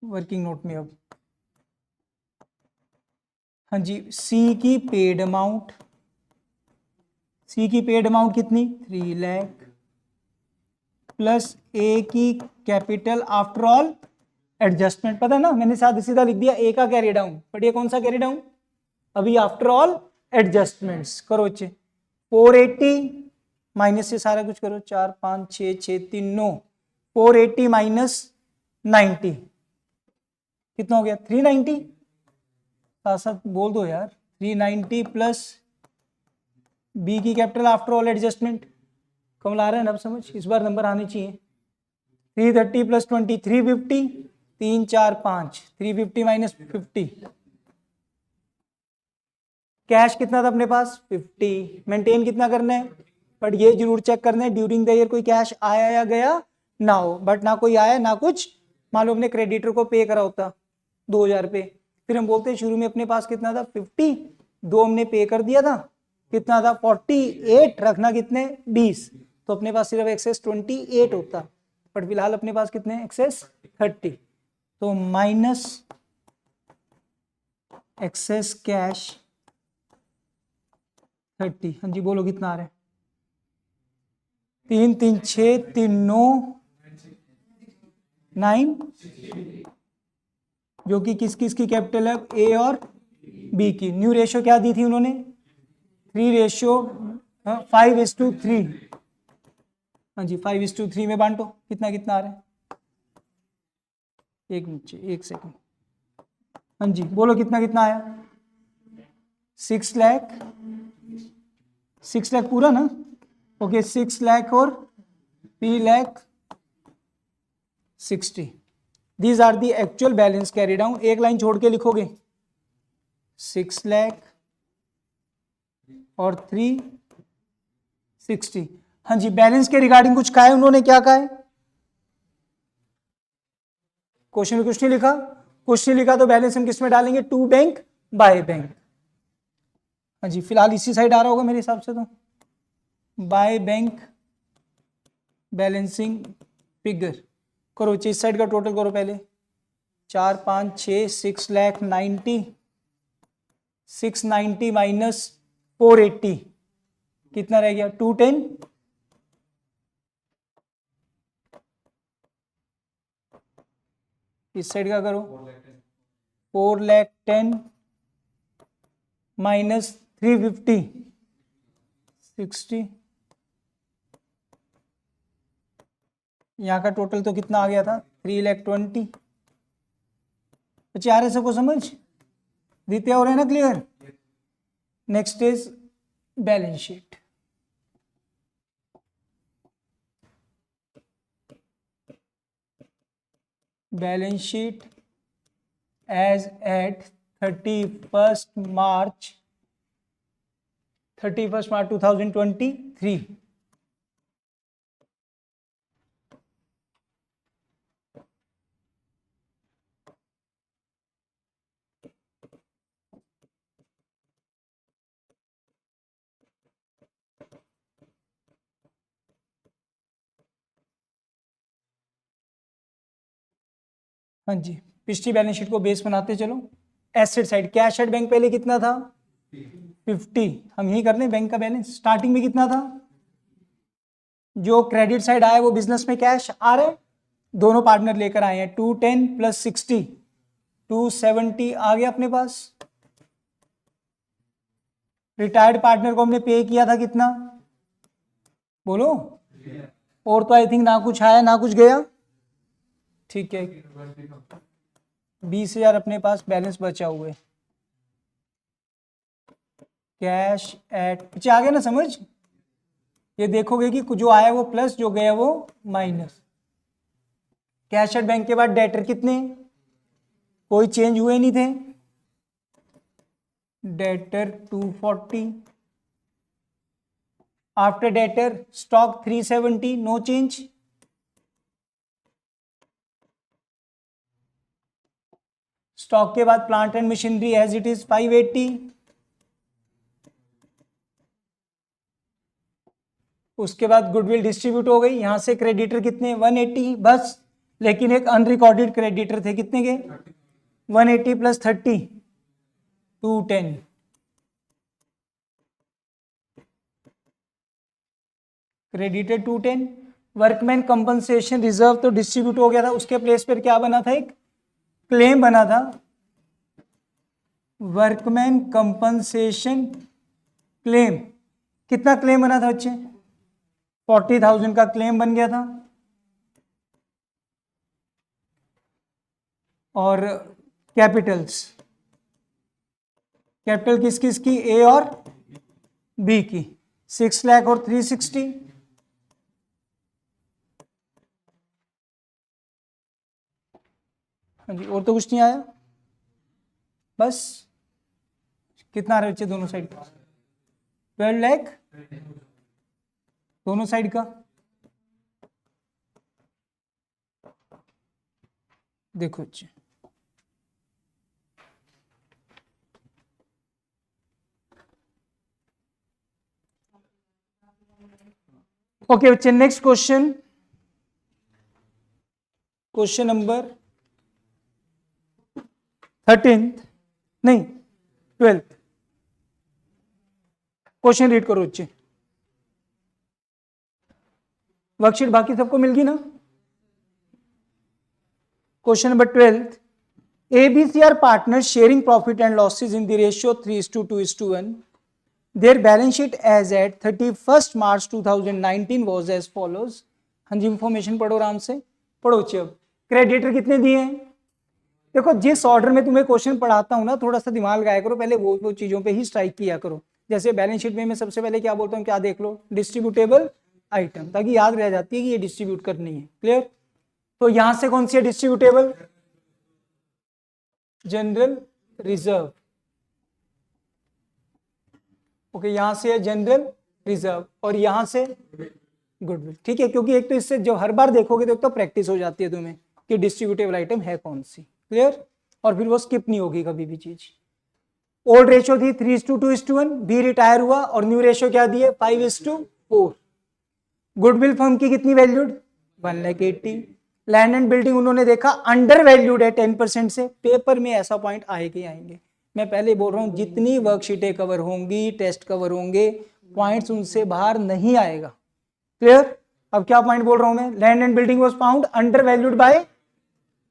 वर्किंग नोट में। अब हाँ जी, सी की पेड अमाउंट, सी की पेड अमाउंट कितनी 3 लाख प्लस ए की कैपिटल आफ्टर ऑल एडजस्टमेंट। पता है ना, मैंने साथ सीधा लिख दिया ए का कैरी डाउन, बट ये कौन सा कैरी डाउन, अभी आफ्टर ऑल एडजस्टमेंट्स। करो बच्चे 480 माइनस से सारा कुछ करो, 4 5 6 6 3 9, 480 माइनस 90 कितना हो गया 390। साथ साथ बोल दो यार, 390 प्लस बी की कैपिटल आफ्टर ऑल एडजस्टमेंट। कमल आ रहा है ना, अब समझ, इस बार नंबर आने चाहिए। 330 प्लस 20 350, 3 4 5 350 माइनस 50। कैश कितना था अपने पास 50, मेंटेन कितना करना है, बट ये जरूर चेक करना है ड्यूरिंग द ईयर कोई कैश आया या गया ना हो। बट ना कोई आया ना कुछ, मान लो अपने क्रेडिटर को पे करा होता 2,000 पे, फिर हम बोलते हैं शुरू में अपने पास कितना था 50, 2 हमने पे कर दिया था, कितना था 48, रखना कितने 20, तो अपने पास सिर्फ एक्सेस 28 होता, बट फिलहाल अपने पास कितने एक्सेस 30। तो माइनस एक्सेस कैश 30। हाँ जी बोलो कितना आ रहा है, 3 3 6 3 9 9, जो कि किस किस की कैपिटल है ए और बी की। न्यू रेशियो क्या दी थी उन्होंने 3:5:3। हाँ जी 5:3 में बांटो, कितना कितना आ रहा है, एक मिनट एक सेकंड। हाँ जी बोलो कितना कितना आया 6 लाख, 6 लाख पूरा ना, ओके 6 लाख और 3 lakh 60। These are the actual balance carry down. एक लाइन छोड़ के लिखोगे 6 लाख और 360। हाँ जी बैलेंस के रिगार्डिंग कुछ कहा है उन्होंने, क्या कहा है, क्वेश्चन में कुछ नहीं लिखा, कुछ नहीं लिखा तो बैलेंस हम किस में डालेंगे टू बैंक बाय बैंक। हाँ जी फिलहाल इसी साइड आ रहा होगा मेरे हिसाब से, तो बाय बैंक बैलेंसिंग फिगर करो, इस साइड का टोटल करो पहले, 4 5 6 6 लाख 90, 690 माइनस 480 कितना रह गया 210। इस साइड का करो 410 माइनस 350 60। यहाँ का टोटल तो कितना आ गया था 320। बच्चे आ रहे सबको समझ, द्वितीय हो रहे हैं ना clear. Next is balance sheet. Balance sheet as at 31st March 2023। हाँ जी, पिछली बैलेंस शीट को बेस बनाते चलो। Asset side, cash at bank पहले कितना था 50, हम यही कर रहे हैं बैंक का बैलेंस। स्टार्टिंग में कितना था, जो क्रेडिट साइड आया वो बिजनेस में कैश आ रहा है, दोनों पार्टनर लेकर आए हैं 210 प्लस 60 270 आ गया अपने पास। रिटायर्ड पार्टनर को हमने पे किया था कितना, बोलो, और तो आई थिंक ना कुछ आया ना कुछ गया, ठीक है। 20,000 अपने पास बैलेंस बचा हुए, कैश एट, पीछे आ गया ना समझ। ये देखोगे कि जो आया वो प्लस, जो गया वो माइनस। कैश एट बैंक के बाद डेटर कितने, कोई चेंज हुए नहीं थे, debtor 240, after debtor stock 370, no change. Stock के बाद plant and machinery as it is 580, उसके बाद गुडविल डिस्ट्रीब्यूट हो गई। यहां से क्रेडिटर कितने 180 बस, लेकिन एक अनरिकॉर्डेड क्रेडिटर थे कितने के 180 plus 30 210, creditor 210। Workman compensation reserve तो डिस्ट्रीब्यूट हो गया था, उसके प्लेस पर क्या बना था, एक क्लेम बना था, वर्कमैन कंपनसेशन क्लेम। कितना क्लेम बना था बच्चे, 40,000 का क्लेम बन गया था। और कैपिटल्स, कैपिटल किस किस की, ए और बी की, 6 लाख और 360। हाँ जी, और तो कुछ नहीं आया, बस कितना आ रहा है बच्चे दोनों साइड का 12 लाख दोनों साइड का। देखो बच्चे, ओके बच्चे, नेक्स्ट क्वेश्चन, क्वेश्चन नंबर 13 नहीं 12, क्वेश्चन रीड करो बच्चे। वर्कशीट बाकी सबको मिल गई ना। Question number 12, ABC are partners sharing profit and losses in the ratio 3:2:1. Their balance sheet as at 31st March 2019 was as follows. हाँ जी, इंफॉर्मेशन पढ़ो आराम से, पढ़ो बच्चे। अब क्रेडिटर कितने दिए हैं, देखो जिस ऑर्डर में तुम्हें क्वेश्चन पढ़ाता हूं ना, थोड़ा सा दिमाग लगाया करो, पहले वो चीजों पे ही स्ट्राइक किया करो। जैसे बैलेंस शीट में मैं सबसे पहले क्या बोलता हूँ, क्या देख लो, डिस्ट्रीब्यूटेबल आइटम, ताकि याद रह जाती है कि ये डिस्ट्रीब्यूट करनी है। क्लियर। तो यहां से कौन सी है डिस्ट्रीब्यूटेबल, जनरल रिजर्व। ओके, यहां से है जनरल रिजर्व और यहां से गुडविल। ठीक है, क्योंकि एक तो इससे जो हर बार देखोगे तो एक तो प्रैक्टिस हो जाती है तुम्हें कि डिस्ट्रीब्यूटेबल आइटम है कौन सी। क्लियर, और फिर वो स्किप नहीं होगी कभी भी चीज। ओल्ड रेशियो थी 3:2:1, बी रिटायर हुआ और न्यू रेशियो क्या दिए 5:4। गुडविल फर्म की कितनी वैल्यूड 1,80,000। लैंड एंड बिल्डिंग उन्होंने देखा अंडर वैल्यूड है 10% से, पेपर में ऐसा पॉइंट आएंगे आएंगे। मैं पहले बोल रहा हूं जितनी वर्कशीटें कवर होंगी, टेस्ट कवर होंगे, पॉइंट्स उनसे बाहर नहीं आएगा। क्लियर। अब क्या पॉइंट बोल रहा हूं मैं, land and building was found under valued bye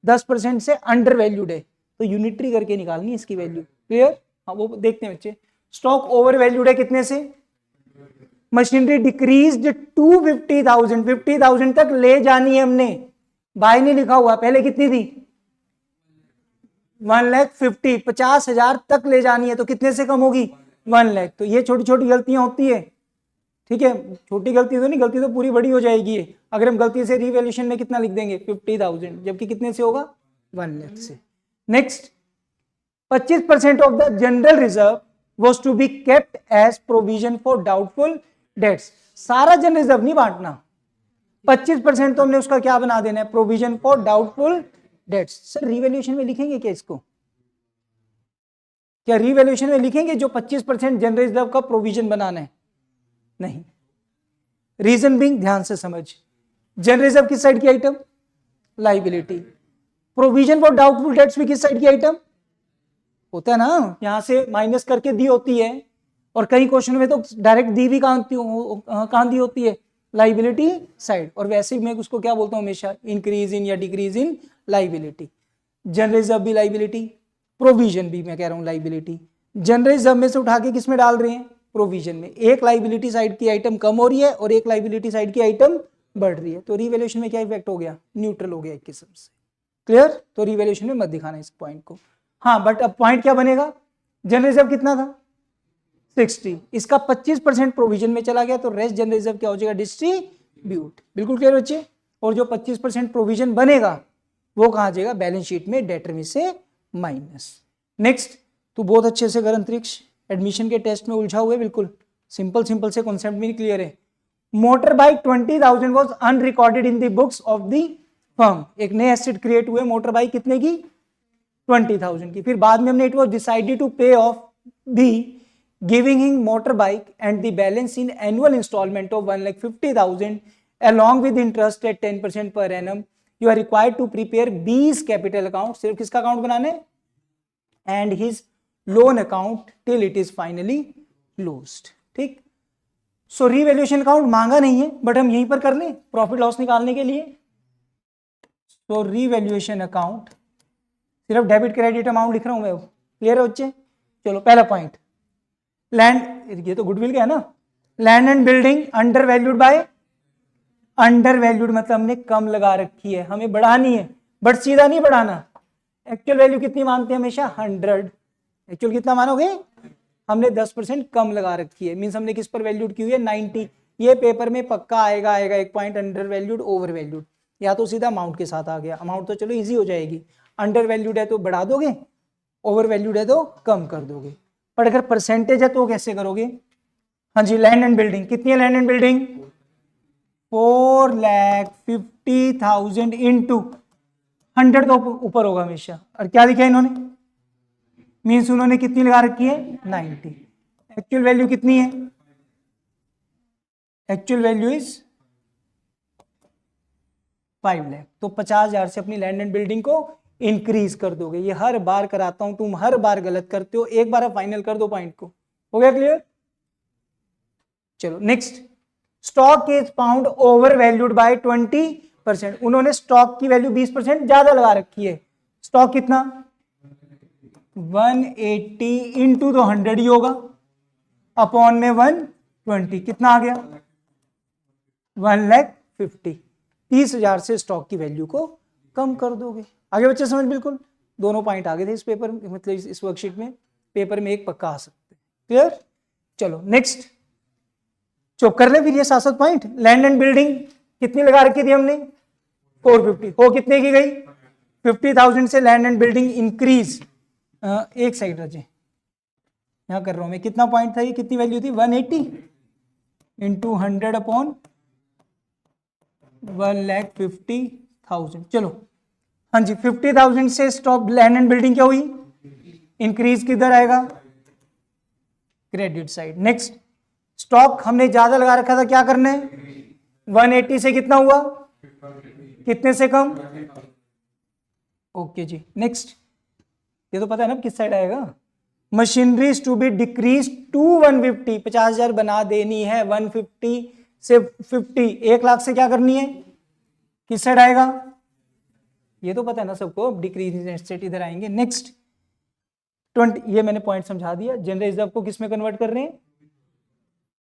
10% से अंडर वैल्यूड है, तो यूनिटरी करके निकालनी है इसकी वैल्यू। क्लियर, हाँ वो देखते हैं बच्चे। स्टॉक ओवर वैल्यूड है कितने से, मशीनरी डिक्रीज्ड टू 50,000, 50,000 तक ले जानी है हमने, बाय नहीं लिखा हुआ, पहले कितनी थी 1,50,000, 50,000 तक ले जानी है, तो कितने से कम होगी 1 लाख। तो ये छोटी छोटी गलतियां होती है। ठीक है, छोटी गलती तो नहीं, गलती तो पूरी बड़ी हो जाएगी। अगर हम गलती से रिवैल्यूएशन में कितना लिख देंगे 50,000, जबकि कितने से होगा 1 लाख से। Next, 25% of the general reserve was to be kept as provision for doubtful debts। सारा जनरल रिजर्व नहीं बांटना, 25% तो हमने उसका क्या बना देना है, provision for doubtful dates. Sir revaluation में लिखेंगे क्या इसको, क्या रिवैल्यूएशन में लिखेंगे जो 25% जनरल रिजर्व का प्रोविजन बनाना है, नहीं। रीजन बिंग, ध्यान से समझ, जनरल रिजर्व किस साइड की item, liability, provision for doubtful dates भी किस साइड की आइटम होता है ना, यहां से माइनस करके दी होती है, और कई क्वेश्चन में तो डायरेक्ट दी भी कहां दी होती है, लाइबिलिटी साइड। और वैसे मैं उसको क्या बोलता हूं हमेशा, इंक्रीज इन या decrease in liability. General reserve भी लाइबिलिटी, प्रोविजन भी मैं कह रहा हूं लाइबिलिटी। जनरल रिजर्व में से उठा के किस में डाल रहे हैं, प्रोविजन में। एक लाइबिलिटी साइड की आइटम कम हो रही है और एक लाइबिलिटी साइड की आइटम बढ़ रही है, तो रिवैल्यूएशन में क्या इफेक्ट हो गया, न्यूट्रल हो गया एक किस्म से। क्लियर, तो रिवैल्यूएशन में मत दिखाना इस पॉइंट को। हाँ, बट अब पॉइंट क्या बनेगा, जनरल रिजर्व कितना था 60, इसका 25% प्रोविजन में चला गया, तो रेस्ट जनरल रिजर्व क्या हो जाएगा, डिस्ट्रीब्यूट। बिल्कुल क्लियर बच्चे। और जो 25% प्रोविजन बनेगा वो कहां जाएगा, बैलेंस शीट में डेटर में से माइनस। नेक्स्ट, तो बहुत अच्छे से कर अंतरिक्ष, एडमिशन के टेस्ट में उलझा हुआ है बिल्कुल, सिंपल सिंपल से कॉन्सेप्ट भी क्लियर है। Motor bike 20,000 was unrecorded in the books of the firm. एक नए एसेट क्रिएट हुए, मोटर बाइक कितने की, 20,000 की। फिर बाद में हमने it was decided to pay off the giving him motor bike and the balance in annual instalment of 1,50,000 along with interest at 10% per annum. You are required to prepare 20 capital account, सिर्फ किसका account बनाने, and his loan account till it is finally closed. ठीक, सो revaluation account मांगा नहीं है, but हम यहीं पर कर लें प्रॉफिट लॉस निकालने के लिए। तो रीवैल्यूएशन अकाउंट सिर्फ डेबिट क्रेडिट अमाउंट लिख रहा हूं मैं, क्लियर है बच्चे। चलो पहला पॉइंट, लैंड, ये तो गुडविल का है ना, land and building under valued bye, under valued मतलब हमने कम लगा रखी है, हमें बढ़ानी है, बट सीधा नहीं बढ़ाना। एक्चुअल वैल्यू कितनी मानते हैं हमेशा, 100। एक्चुअल कितना मानोगे, हमने 10% कम लगा रखी है, मींस हमने किस पर वैल्यूड की हुई है, 90। ये पेपर में पक्का आएगा एक point, under valued over valued, या तो सीधा अमाउंट के साथ आ गया। अमाउंट तो चलो इजी हो जाएगी, अंडर वैल्यूड है तो बढ़ा दोगे, ओवर वैल्यूड है तो कम कर दोगे। पर अगर परसेंटेज है तो कैसे करोगे। हाँ जी, लैंड एंड बिल्डिंग कितनी है, लैंड एंड बिल्डिंग 4,50,000 इंटू 100 तो ऊपर होगा हमेशा। और क्या लिखा है इन्होंने, मीन्स उन्होंने कितनी लगा रखी है, 90। एक्चुअल वैल्यू कितनी है, एक्चुअल वैल्यू इज 5 लाख। तो 50,000 से अपनी लैंड एंड बिल्डिंग को इंक्रीज कर दोगे। ये हर बार कराता हूं, तुम हर बार गलत करते हो, एक बार फाइनल कर दो पॉइंट को। हो गया क्लियर। चलो next, stock is found over valued bye 20%। उन्होंने स्टॉक की वैल्यू 20% ज्यादा लगा रखी है। स्टॉक कितना, 180 इंटू तो 100 ही होगा, अपॉन में 120, कितना आ गया 1,50,000। 30,000 से स्टॉक की वैल्यू को कम कर दोगे। आगे बच्चे समझ, बिल्कुल दोनों पॉइंट आगे थे इस पेपर में, मतलब इस वर्कशीट में। पेपर में एक पक्का आ सकते हैं, क्लियर। चलो नेक्स्ट, चुप कर ले फिर ये 7 पॉइंट। लैंड एंड बिल्डिंग कितनी लगा रखी थी हमने, 450, हो कितने की गई, 50,000 से लैंड एंड बिल्डिंग इंक्रीज। एक साइड रजे, यहां कर रहा हूं मैं, कितना पॉइंट था ये, कितनी वैल्यू थी, 180 इंटू 100 अपॉन 1,50,000। चलो हाँ जी, 50,000 से स्टॉक लैंड एंड बिल्डिंग क्या हुई, इंक्रीज किधर आएगा, क्रेडिट साइड। नेक्स्ट, स्टॉक हमने ज्यादा लगा रखा था, क्या करना है, 180 से कितना हुआ, कितने से कम, ओके जी। नेक्स्ट, ये तो पता है ना किस साइड आएगा, machineries to be decrease to 150। 50,000 बना देनी है, 150 से 50, 1 लाख से क्या करनी है, किस साइड आएगा, ये तो पता है ना सबको, डिक्रीज सेट इधर आएंगे। नेक्स्ट 20, ये मैंने पॉइंट समझा दिया। जनरल रिजर्व को किस में कन्वर्ट कर रहे हैं,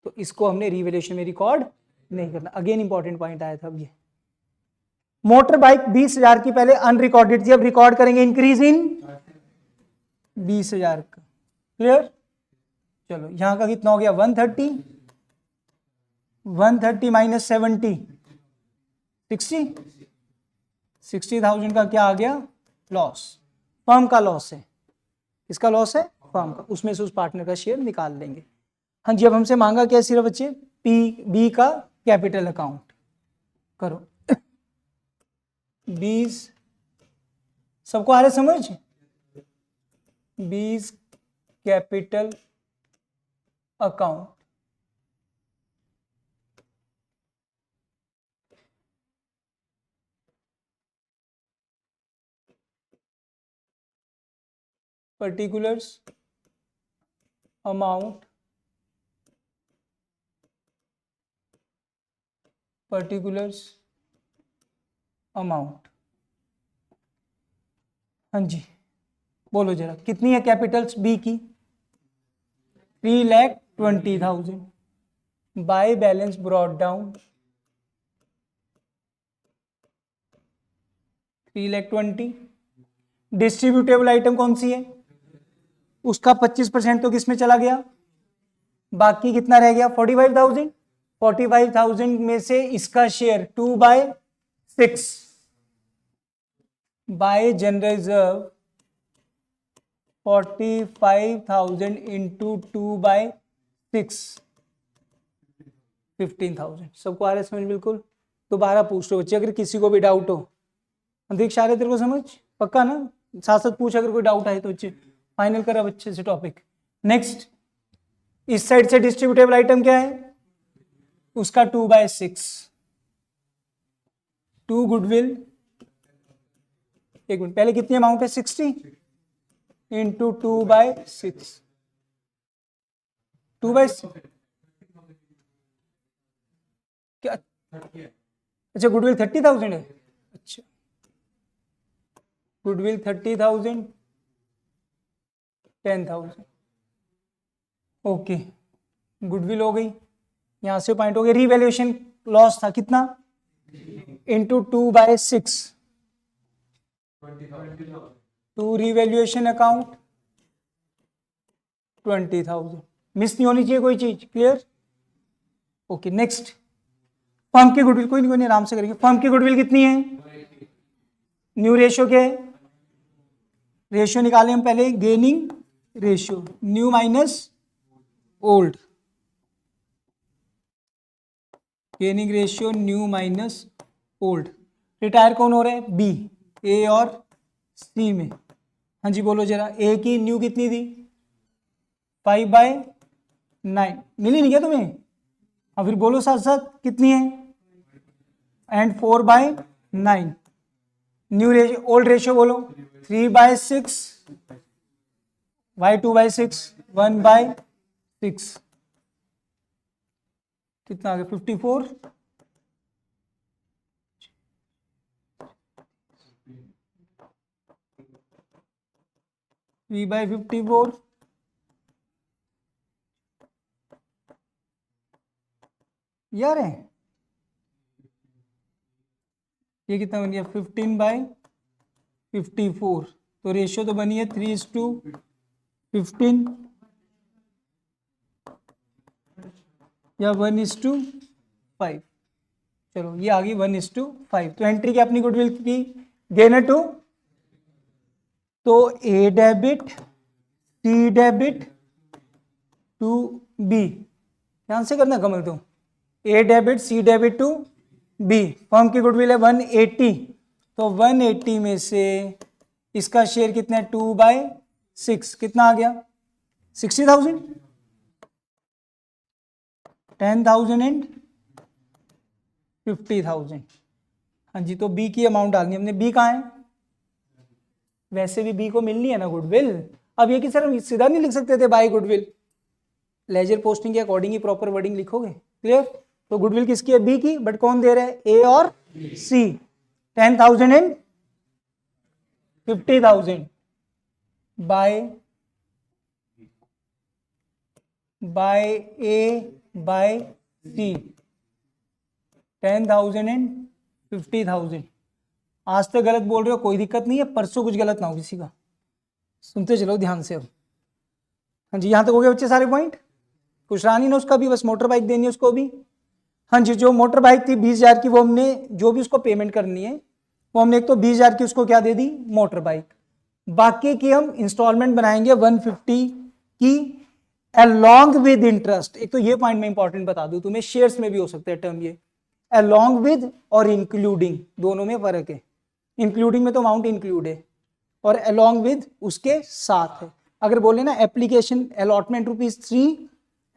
तो इसको हमने रिवैल्यूएशन में रिकॉर्ड नहीं करना। अगेन इंपॉर्टेंट पॉइंट आया था अब ये, मोटर बाइक 20,000 की पहले अनरिकॉर्डेड थी, अब रिकॉर्ड करेंगे इंक्रीज इन 20,000 का, क्लियर। चलो यहां का कितना हो गया, 130, 130 माइनस 70, 60,000 का क्या आ गया, लॉस, फर्म का लॉस है। किसका लॉस है, फर्म का, उसमें से उस पार्टनर का शेयर निकाल लेंगे। हाँ जी, अब हमसे मांगा क्या सिर्फ बच्चे, बी का कैपिटल अकाउंट करो। 20, सबको आ रहा है समझ, 20 कैपिटल अकाउंट, particulars amount हाँ जी बोलो जरा कितनी है कैपिटल्स बी की 3,20,000 bye balance brought down 3,20,000 distributable item कौन सी है उसका 25% तो किस में चला गया बाकी कितना रह गया 45,000 45,000 में से इसका share 2/6 bye general reserve 45,000 into 2/6 15,000 सबको आ रहा है समझ बिल्कुल दोबारा पूछ लो बच्चे अगर किसी को भी डाउट हो देख सारे तेरे को समझ पक्का ना साथ साथ पूछ अगर कोई डाउट आए तो बच्चे फाइनल करा बच्चे से टॉपिक नेक्स्ट इस साइड से डिस्ट्रीब्यूटेबल आइटम क्या है उसका 2/6 2 गुडविल एक मिनट पहले कितनी अमाउंट है 60 इंटू 2/6 2/6 क्या अच्छा गुडविल 30,000 है अच्छा गुडविल 30,000 10,000 ओके गुडविल हो गई यहां से पॉइंट हो गया रीवैल्यूएशन लॉस था कितना into 2/6 to revaluation account 20,000 miss नहीं होनी चाहिए कोई चीज क्लियर ओके नेक्स्ट फर्म की गुडविल कोई नहीं आराम से करेंगे फर्म की गुडविल कितनी है न्यू रेशियो क्या है रेशियो निकाले हम पहले gaining ratio new minus old gaining ratio new minus old retire कौन हो रहा है बी ए और सी में हाँ जी बोलो जरा ए की न्यू कितनी थी 5/9 मिली नहीं क्या तुम्हें हाँ फिर बोलो साथ साथ कितनी है and 4/9 new ratio old ratio बोलो 3/6 y2/6 1/6 कितना आ गया 54 3/54 यार है ये कितना बन गया 15/54 तो रेशियो तो बनी है 3:15 या 1:5 चलो ये आ गई 1:5 तो एंट्री क्या अपनी गुडविल की गेनर टू तो A debit C debit to B ध्यान से करना कमल तो A debit C debit to B firm की गुडविल है 180 तो 180 में से इसका शेयर कितना है 2/6 कितना आ गया 60,000 10,000 एंड 50,000 हाँ जी तो बी की अमाउंट डालनी हमने बी कहाँ है वैसे भी बी को मिलनी है ना गुडविल अब ये कि सर हम सीधा नहीं लिख सकते थे बाय गुडविल लेजर पोस्टिंग के अकॉर्डिंग ही प्रॉपर वर्डिंग लिखोगे क्लियर तो गुडविल किसकी है बी की बट कौन दे रहा है ए और C 10,000 and 50,000 by A by C 10,000 and 50,000 आज तक गलत बोल रहे हो कोई दिक्कत नहीं है परसों कुछ गलत ना हो किसी का सुनते चलो ध्यान से अब हाँ जी यहां तक हो गए बच्चे सारे पॉइंट कुछ रहा नहीं ना उसका भी बस मोटर बाइक देनी है उसको भी हाँ जी जो मोटर बाइक थी 20,000 की वो हमने जो भी उसको पेमेंट करनी है वो हमने एक तो 20,000 की उसको क्या दे दी मोटर बाइक बाकी की हम इंस्टॉलमेंट बनाएंगे 150 की अलॉन्ग विद इंटरेस्ट एक तो ये पॉइंट में इंपॉर्टेंट बता दूं तुम्हें शेयर्स में भी हो सकता है टर्म ये अलॉन्ग विद और इंक्लूडिंग दोनों में फर्क है इंक्लूडिंग में तो अमाउंट इंक्लूड है और अलॉन्ग विद उसके साथ है अगर बोले ना application allotment ₹3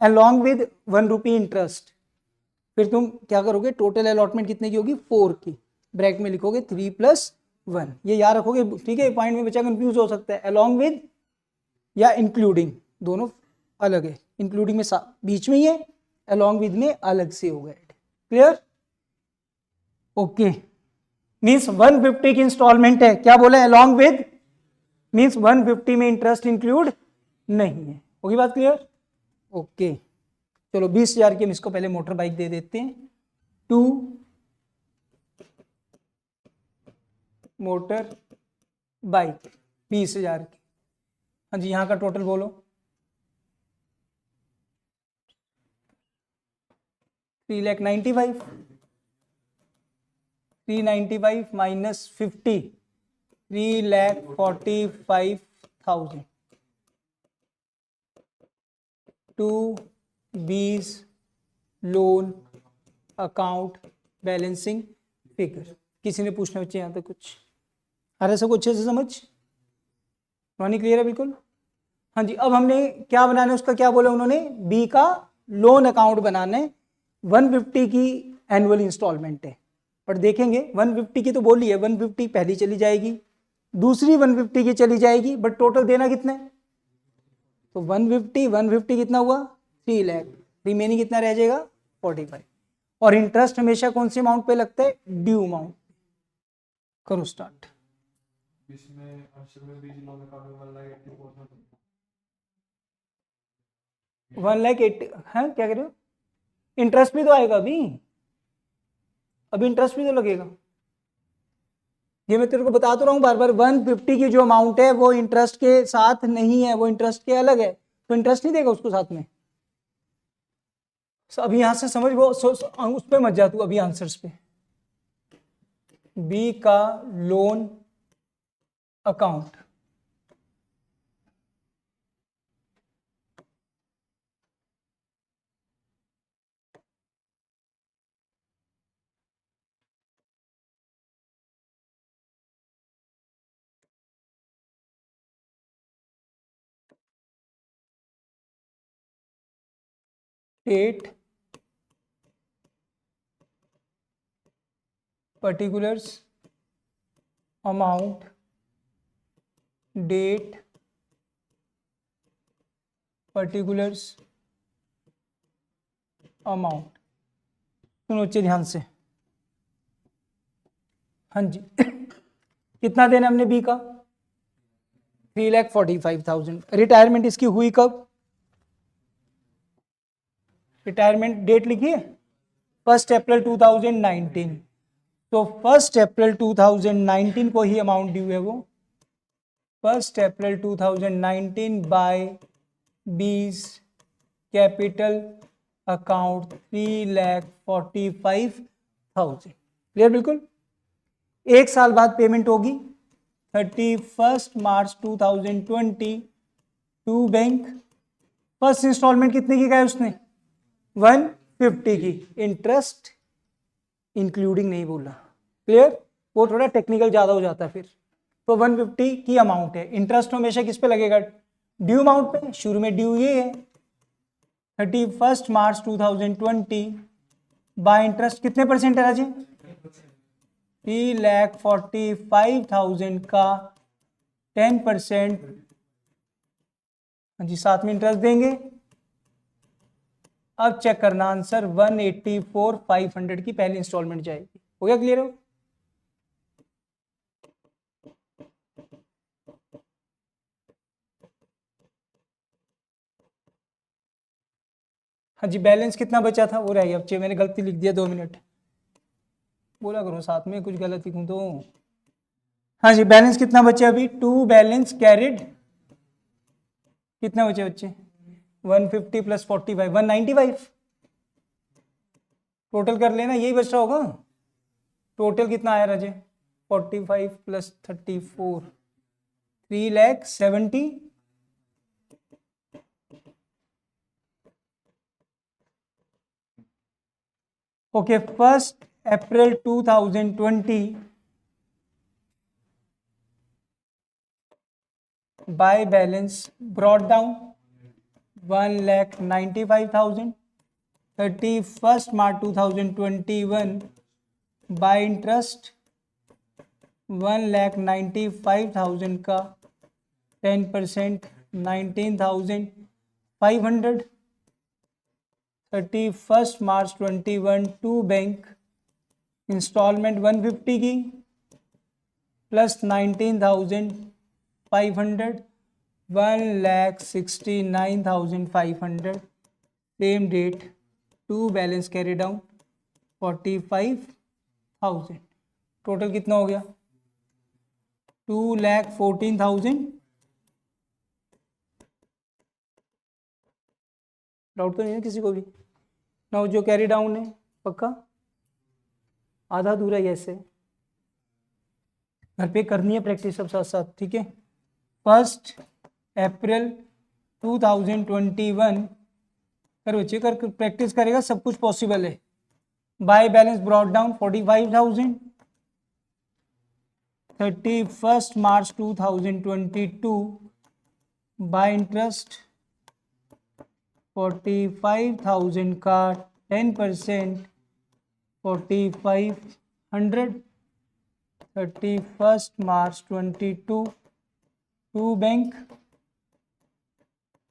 along with ₹1 interest फिर तुम क्या करोगे टोटल अलॉटमेंट कितने की होगी 4 की ब्रैकेट में लिखोगे 3 + 1 ये याद रखोगे ठीक है पॉइंट में बच्चा कंफ्यूज हो सकता है अलॉन्ग विद या इंक्लूडिंग, दोनों अलग है। इंक्लूडिंग में बीच में ही है, अलॉन्ग विद में अलग से होगा ऐड। क्लियर? ओके, मीन्स 150 की इंस्टॉलमेंट है, क्या बोला? अलॉन्ग विद, मीन्स 150 में इंटरेस्ट इंक्लूड नहीं है। होगी बात क्लियर? ओके, चलो 20,000 की हम इसको पहले मोटर बाइक दे देते हैं। 2 मोटर बाइक 20,000 की। हाँ जी, यहाँ का टोटल बोलो। 3,95,000 395 माइनस 50, 3,45,000 टू बीज लोन अकाउंट बैलेंसिंग फिगर। किसी ने पूछना बच्चे यहाँ तक कुछ? आ रहा है सबको अच्छे से समझ? रोनी क्लियर है बिल्कुल? हाँ जी, अब हमने क्या बनाना है उसका, क्या बोला उन्होंने? बी का लोन अकाउंट बनाना है। 150 की एनुअल इंस्टॉलमेंट है, पर देखेंगे 150 की तो बोली है, 150 पहली चली जाएगी, दूसरी 150 की चली जाएगी, बट टोटल देना कितना है? तो 150 कितना हुआ? 3 लाख, रिमेनिंग कितना रह जाएगा? 45। और इंटरेस्ट हमेशा कौन सी अमाउंट पे लगता है? Due amount. करो स्टार्ट। इसमें बीज लोन अकाउंट 1,80,000 है, क्या कह रहे हो? इंटरेस्ट भी तो आएगा अभी इंटरेस्ट भी तो लगेगा। ये मैं तेरे को बता तो रहा हूँ बार बार, 150 की जो अमाउंट है वो इंटरेस्ट के साथ नहीं है, वो इंटरेस्ट के अलग है, तो इंटरेस्ट नहीं देगा उसको साथ में। अभी यहां से समझ, वो उस पर मत जा तू अभी आंसर्स पे। बी का loan account, date particulars amount, date particulars amount. सुनो बच्चे ध्यान से। हाँ जी कितना देना हमने बी का? 3,45,000। रिटायरमेंट इसकी हुई कब? रिटायरमेंट डेट लिखिए 1 अप्रैल 2019। तो 1 अप्रैल 2019 को ही अमाउंट ड्यू है वो। 1 April 2019 by B's capital account 3,45,000। Clear बिल्कुल? एक साल बाद पेमेंट होगी 31 March 2020 to bank. First instalment कितने की है उसने? 150 की। इंटरेस्ट इंक्लूडिंग नहीं बोला। क्लियर? वो थोड़ा टेक्निकल ज्यादा हो जाता है फिर। तो 150 की अमाउंट है, इंटरेस्ट हमेशा किस पे लगेगा? ड्यू अमाउंट पे। शुरू में ड्यू ये है 31 मार्च 2020 बाय इंटरेस्ट कितने परसेंट है राजी? 3,45,000 का 10%। हाँ जी, साथ में इंटरेस्ट देंगे। अब चेक करना आंसर 184,500 की पहली इंस्टॉलमेंट जाएगी। हो गया क्लियर? हो हाँ जी, बैलेंस कितना बचा था वो रह गया बच्चे, मैंने गलती लिख दिया 2 मिनट। बोला करो साथ में, कुछ गलत लिखूं तो। हाँ जी, बैलेंस कितना बचे अभी? 2 बैलेंस कैरिड। कितना बचे बच्चे? 150 प्लस 45 195। टोटल कर लेना, यही बच रहा होगा। टोटल कितना आया राजे? 45 प्लस 34 3,70,000। ओके, 1 अप्रैल 2020 बाय बैलेंस ब्रॉट डाउन 1,95,000। 31 मार्च 2021 बाय इंटरेस्ट 1,95,000 का 10% 19,500. 31st March 21 to bank instalment 150 की plus 19,500 1,69,500. Same date to balance carry down 45,000. Total कितना हो गया? 2,14,000. डाउट तो नहीं है किसी को भी? नाउ जो कैरी डाउन है पक्का आधा अधूरा ही ऐसे घर पे करनी है प्रैक्टिस सब साथ साथ, ठीक है? 1 अप्रैल 2021 कर बच्चे कर प्रैक्टिस करेगा, सब कुछ पॉसिबल है. By balance brought down 45,000. 31st March 2022 by interest 45,000 का 10% 4,500. 31st March 22 to bank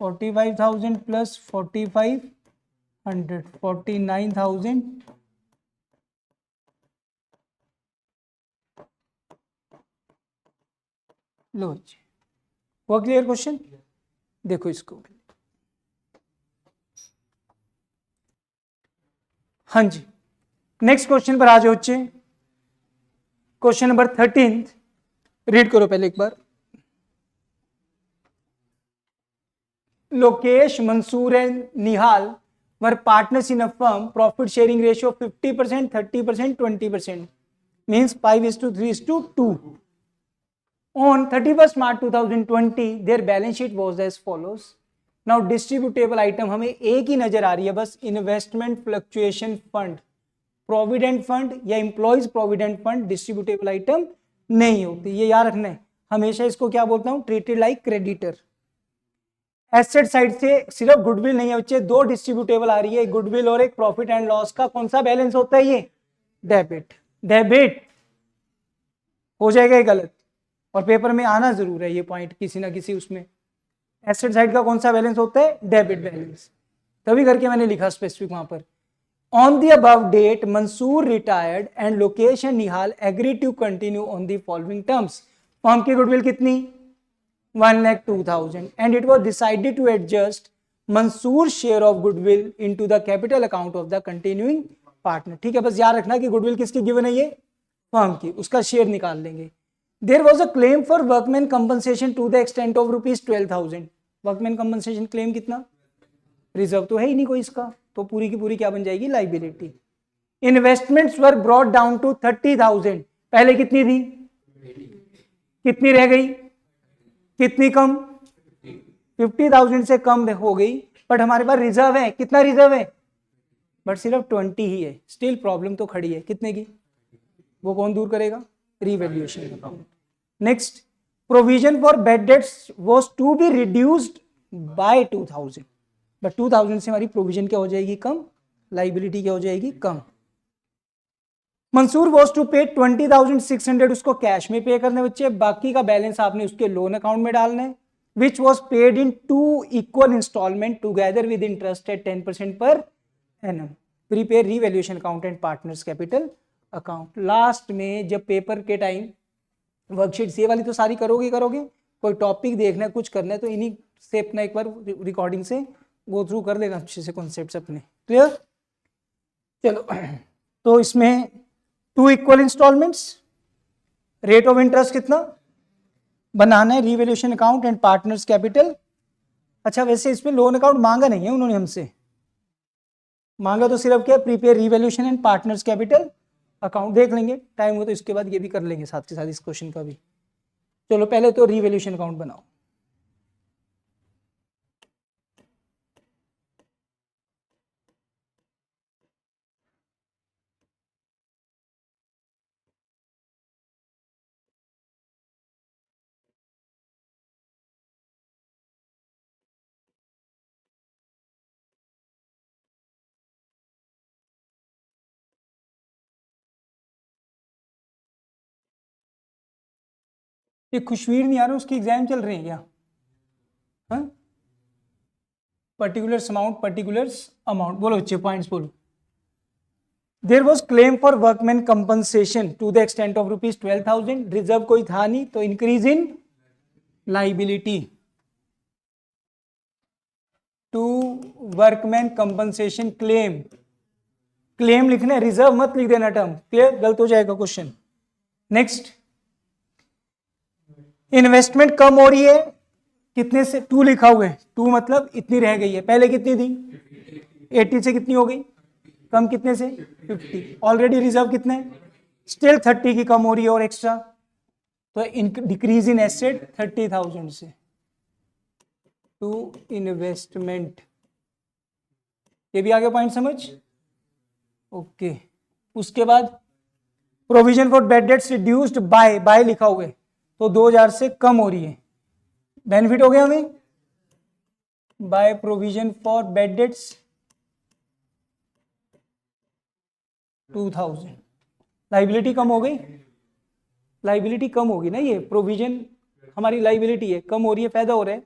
45,000 plus 4,500 49,000. लो जी, वो क्लियर क्वेश्चन? देखो इसको, हाँ जी. नेक्स्ट क्वेश्चन पर आ जाओ बच्चे. क्वेश्चन नंबर 13 रीड करो पहले एक बार. Lokesh, Mansoor and Nihal were partners in a firm. Profit sharing ratio 50%, 30%, 20%. Means 5:3:2. On 31st March 2020 their balance sheet was as follows. Now distributable item हमें एक ही नजर आ रही है बस, investment fluctuation fund, provident fund या employees provident fund distributable item नहीं होती. ये याद रखना है हमेशा. इसको क्या बोलता हूं? Treated like creditor. Asset side से सिर्फ गुडविल नहीं है बच्चे, दो डिस्ट्रीब्यूटेबल आ रही है, गुडविल और एक प्रॉफिट एंड लॉस का. कौन सा बैलेंस होता है ये? डेबिट. डेबिट हो जाएगा ये गलत, और पेपर में आना जरूर है ये पॉइंट किसी ना किसी उसमें. एसेट साइड का कौन सा बैलेंस होता है? Debit balance. तभी करके मैंने लिखा स्पेसिफिक वहां पर. On the above date Mansoor retired and Lokesh and Nihal agree to continue on the following terms. Firm की गुडविल कितनी? 1,02,000. And it was decided to adjust Mansoor share of goodwill into the capital account of the continuing partner. ठीक है, बस याद रखना कि goodwill किसकी given है? ये फर्म की, उसका शेयर निकाल लेंगे. There was a claim for workman compensation to the extent of ₹12,000. Workman compensation claim कितना? रिजर्व तो है ही नहीं कोई इसका, तो पूरी की पूरी क्या बन जाएगी? Liability. Investments were brought down to 30,000. पहले कितनी थी? कितनी रह गई? कितनी कम? 50,000 से कम हो गई. बट हमारे पास रिजर्व है. कितना रिजर्व है? बट सिर्फ 20 ही है. स्टिल प्रॉब्लम तो खड़ी है. कितने की? वो कौन दूर करेगा? Revaluation account. Next, provision for bad debts was to be reduced by 2,000. But 2,000 से हमारी प्रोविजन क्या हो जाएगी? कम. लाइबिलिटी क्या हो जाएगी? कम. मंसूर वाज टू पे 20,600. उसको कैश में पे करने बच्चे, बाकी का बैलेंस आपने उसके लोन अकाउंट में डालना है. Which was paid in 2 equal instalment together with interest at 10% per annum. Prepare revaluation account and partners capital account. Last में जब पेपर के टाइम वर्कशीट ये वाली तो सारी करोगे, कोई टॉपिक देखना है, कुछ करना है, तो इन्हीं से अपना एक बार रिकॉर्डिंग से गो थ्रू कर लेना अच्छे से कॉन्सेप्ट्स अपने. क्लियर? चलो, तो इसमें 2 equal instalments, rate of interest कितना बनाना है, revaluation account and partners capital. अच्छा, वैसे इसमें लोन अकाउंट मांगा नहीं है उन्होंने हमसे, मांगा तो सिर्फ क्या? Prepare revaluation and partners capital account. देख लेंगे टाइम हो तो इसके बाद ये भी कर लेंगे साथ के साथ इस क्वेश्चन का भी. चलो पहले तो रिवैल्यूएशन अकाउंट बनाओ. ये खुशवीर नहीं आ रहा, उसके एग्जाम चल रहे हैं क्या? हाँ, पर्टिकुलर्स अमाउंट बोलो बच्चे, पॉइंट्स बोलो. There was claim for workman compensation to the extent of ₹12,000. Reserve कोई था नहीं तो increase in liability. To workman compensation claim, claim लिखना है, रिजर्व मत लिख देना टर्म. क्लियर, गलत हो जाएगा क्वेश्चन. नेक्स्ट, इन्वेस्टमेंट कम हो रही है कितने से, 2 लिखा हुआ है. 2 मतलब इतनी रह गई है, पहले कितनी थी 80 से कितनी हो गई, कम कितने से 50. ऑलरेडी रिजर्व कितने, स्टिल 30 की कम हो रही है और एक्स्ट्रा, तो डिक्रीज इन एसेट 30,000 से टू इन्वेस्टमेंट. ये भी आगे पॉइंट समझ. ओके. उसके बाद provision for bad dates reduced by लिखा हुआ है तो 2,000 से कम हो रही है. बेनिफिट हो गया हमें by provision for bad debts 2,000. Liability कम हो गई, लाइबिलिटी कम होगी ना, ये प्रोविजन हमारी लाइबिलिटी है, कम हो रही है, फायदा हो रहा है,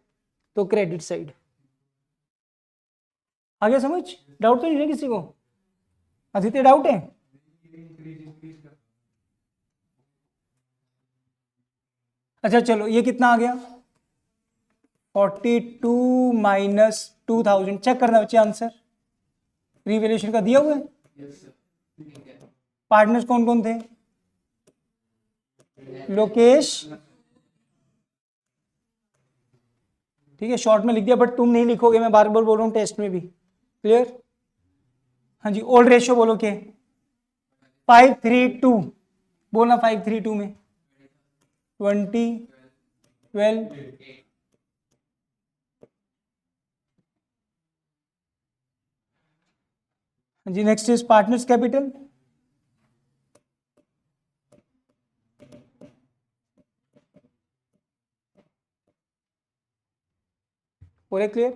तो क्रेडिट साइड. आगे समझ, डाउट तो नहीं है किसी को. आदित्य डाउट है. अच्छा चलो, ये कितना आ गया 42 माइनस 2,000. चेक करना बच्चे आंसर, रिवैल्यूएशन का दिया हुआ है. पार्टनर्स कौन कौन थे, लोकेश, ठीक है, शॉर्ट में लिख दिया, बट तुम नहीं लिखोगे, मैं बार बार बोल रहा हूँ टेस्ट में भी. क्लियर. हाँ जी, ओल्ड रेशियो बोलो क्या, 5:3:2 बोलना. 5:3:2 में 20, 12, हाँ जी. Next is partners capital. पूरे क्लियर.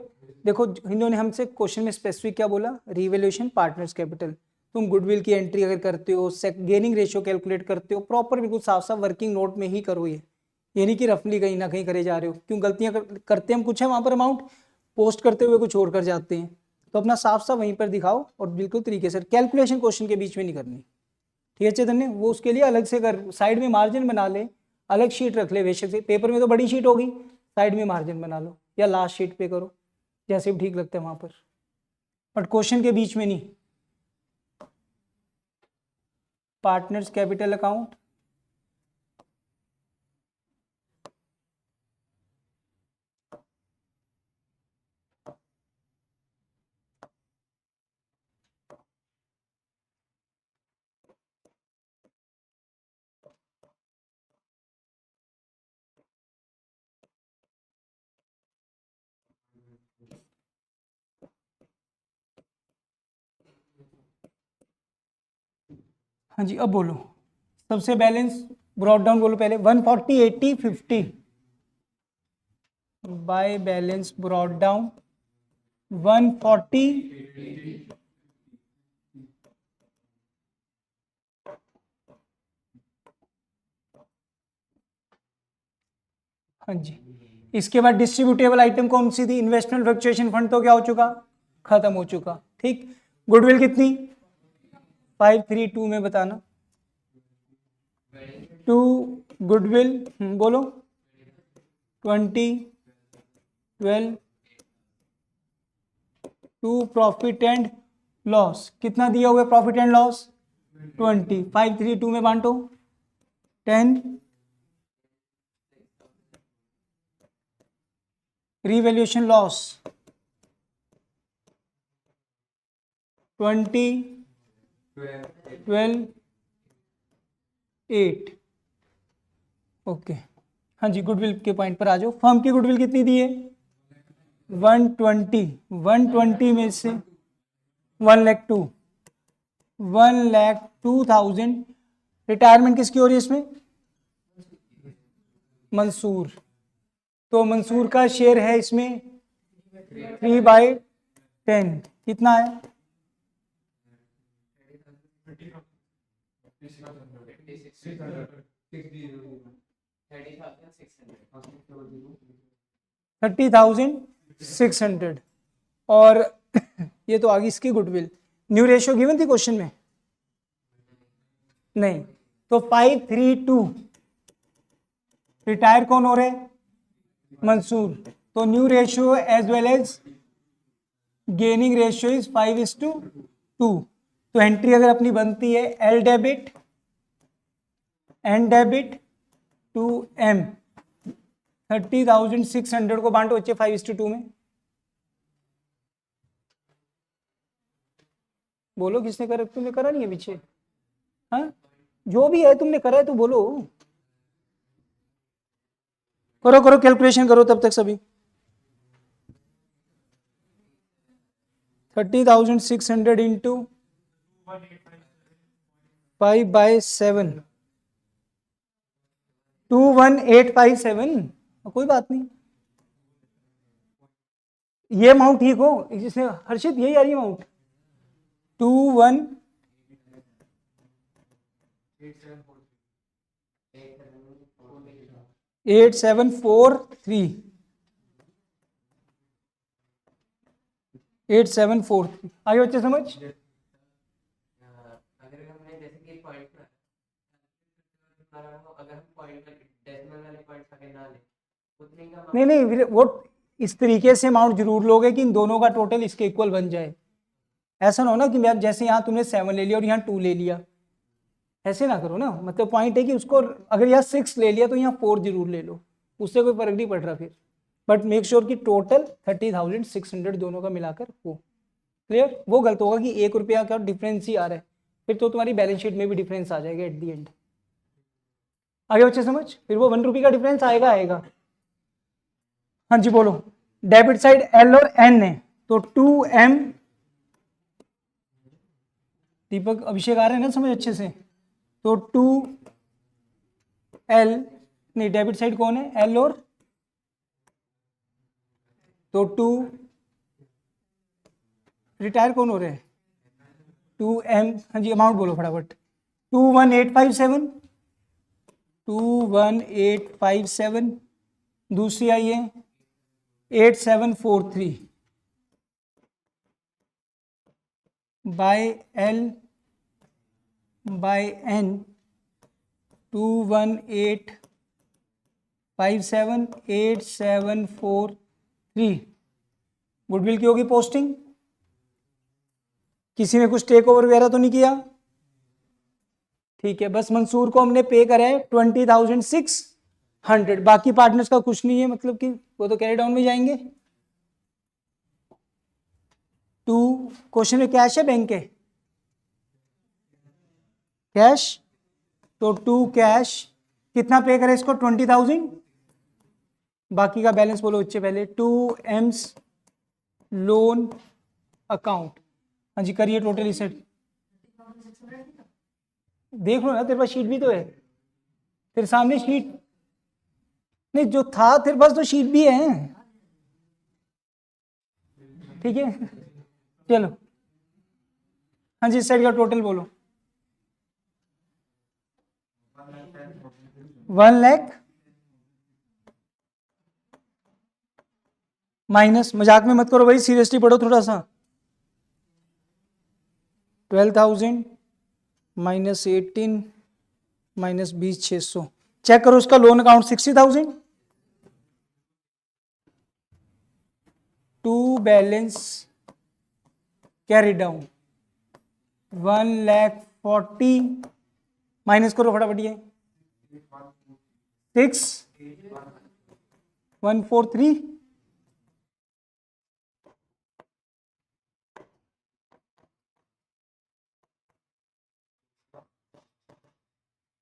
देखो इन्होंने हमसे क्वेश्चन में स्पेसिफिक क्या बोला, रिवैल्यूएशन पार्टनर्स कैपिटल. तुम गुडविल की एंट्री अगर करते हो, गेनिंग रेशियो कैलकुलेट करते हो, प्रॉपर बिल्कुल साफ साफ वर्किंग नोट में ही करो. ये नहीं कि रफली कहीं ना कहीं करे जा रहे हो. क्यों गलतियां करते हम कुछ है, वहां पर अमाउंट पोस्ट करते हुए कुछ और कर जाते हैं. तो अपना साफ साफ वहीं पर दिखाओ और बिल्कुल तरीके से. कैलकुलेशन क्वेश्चन के बीच में नहीं करनी. ठीक है चैतन्य, वो उसके लिए अलग से कर, साइड में मार्जिन बना ले, अलग शीट रख ले. बेशक से पेपर में तो बड़ी शीट होगी, साइड में मार्जिन बना लो या लास्ट शीट पे करो, जैसे भी ठीक लगता है वहां पर, बट क्वेश्चन के बीच में नहीं. पार्टनर्स कैपिटल अकाउंट, हाँ जी. अब बोलो सबसे बैलेंस ब्रॉड डाउन बोलो पहले. 140, 80, 50 बाय बैलेंस ब्रॉड डाउन 140, हाँ जी. इसके बाद डिस्ट्रीब्यूटेबल आइटम कौन सी थी, इन्वेस्टमेंट फ्लक्चुएशन फंड, तो क्या हो चुका, खत्म हो चुका. ठीक. गुडविल कितनी 532 में बताना. टू गुडविल बोलो 20, 12. टू प्रॉफिट एंड लॉस कितना दिया हुआ है, प्रॉफिट एंड लॉस 20. 532 में बांटो 10. Revaluation loss 20, 12, 8. ओके. हाँ जी, गुडविल के पॉइंट पर आ जाओ. फर्म की गुडविल कितनी दी है 120. 120 में से 1,02,000. 1,02,000. रिटायरमेंट किसकी हो रही है इसमें, मंसूर. तो मंसूर का शेयर है इसमें 3/10. कितना है 30,600. और ये तो आ गई इसकी गुडविल। न्यू रेशियो गिवन थी क्वेश्चन में? नहीं। तो 532 रिटायर कौन हो रहे? मंसूर। तो new ratio as well as gaining ratio is 5:2। तो एंट्री अगर अपनी बनती है L debit N debit to M, 30,600 को बांटो बच्चे 5:2 में। बोलो किसने करा? तुमने करा नहीं है पीछे? हाँ, जो भी है तुमने करा है तो बोलो। करो करो कैलकुलेशन करो तब तक सभी। 30,600 इंटू 5/7, 21,857। कोई बात नहीं, ये अमाउंट ठीक हो जिसने हर्षित, यही आ रही है अमाउंट 21,8743 8743। आगे बच्चे समझ? अगर हमने जैसे कि पॉइंट अगर हम पॉइंट डेसिमल वाले पॉइंट्स आगे ना ले उतने का नहीं नहीं, वो इस तरीके से अमाउंट जरूर लोगे कि इन दोनों का टोटल इसके इक्वल बन जाए। ऐसा ना हो ना कि यार जैसे यहाँ तुमने 7 ले लिया और यहाँ 2 ले लिया, ऐसे ना करो ना। मतलब पॉइंट है कि उसको अगर यहाँ 6 ले लिया तो यहाँ 4 जरूर ले लो, उससे कोई फर्क नहीं पड़ रहा फिर। बट मेक श्योर कि टोटल 30,600 दोनों का मिलाकर हो। क्लियर? वो गलत होगा कि 1 रुपया का डिफरेंस ही आ रहा है, फिर तो तुम्हारी बैलेंस शीट में भी डिफरेंस आ जाएगा एट दी एंड। आगे बच्चे समझ? फिर वो 1 रुपये का डिफरेंस आएगा आएगा। हाँ जी बोलो। डेबिट साइड एल और एन है तो 2m। दीपक अभिषेक आ रहे हैं ना समझ अच्छे से? तो 2l नहीं, डेबिट साइड कौन है? एल और, तो 2 रिटायर कौन हो रहे हैं? 2m। हाँ जी अमाउंट बोलो फटाफट। 21,857 21,857। दूसरी आई है 8743 by L by N 21,857 8743। Goodwill की होगी पोस्टिंग। किसी ने कुछ टेक ओवर वगैरह तो नहीं किया? ठीक है, बस मंसूर को हमने पे करा है 20,600। बाकी पार्टनर्स का कुछ नहीं है, मतलब कि वो तो कैरी डाउन में जाएंगे। 2 क्वेश्चन में कैश है बैंक है? कैश। तो 2 कैश कितना पे करे इसको? 20,000। बाकी का बैलेंस बोलो बच्चे पहले। 2m's loan account. हाँ जी करिए टोटल इसे। देख लो ना, तेरे पास शीट भी तो है, तेरे सामने शीट नहीं जो था तेरे पास तो शीट भी है। ठीक है चलो। हाँ जी इस साइड का टोटल बोलो। 1 लाख माइनस, मजाक में मत करो भाई, सीरियसली पढ़ो थोड़ा सा। 12,000 माइनस 18 माइनस 20,600। चेक करो उसका loan account 60,000। To balance carry down 1,40,000 minus करो फटाफट ये 6,143।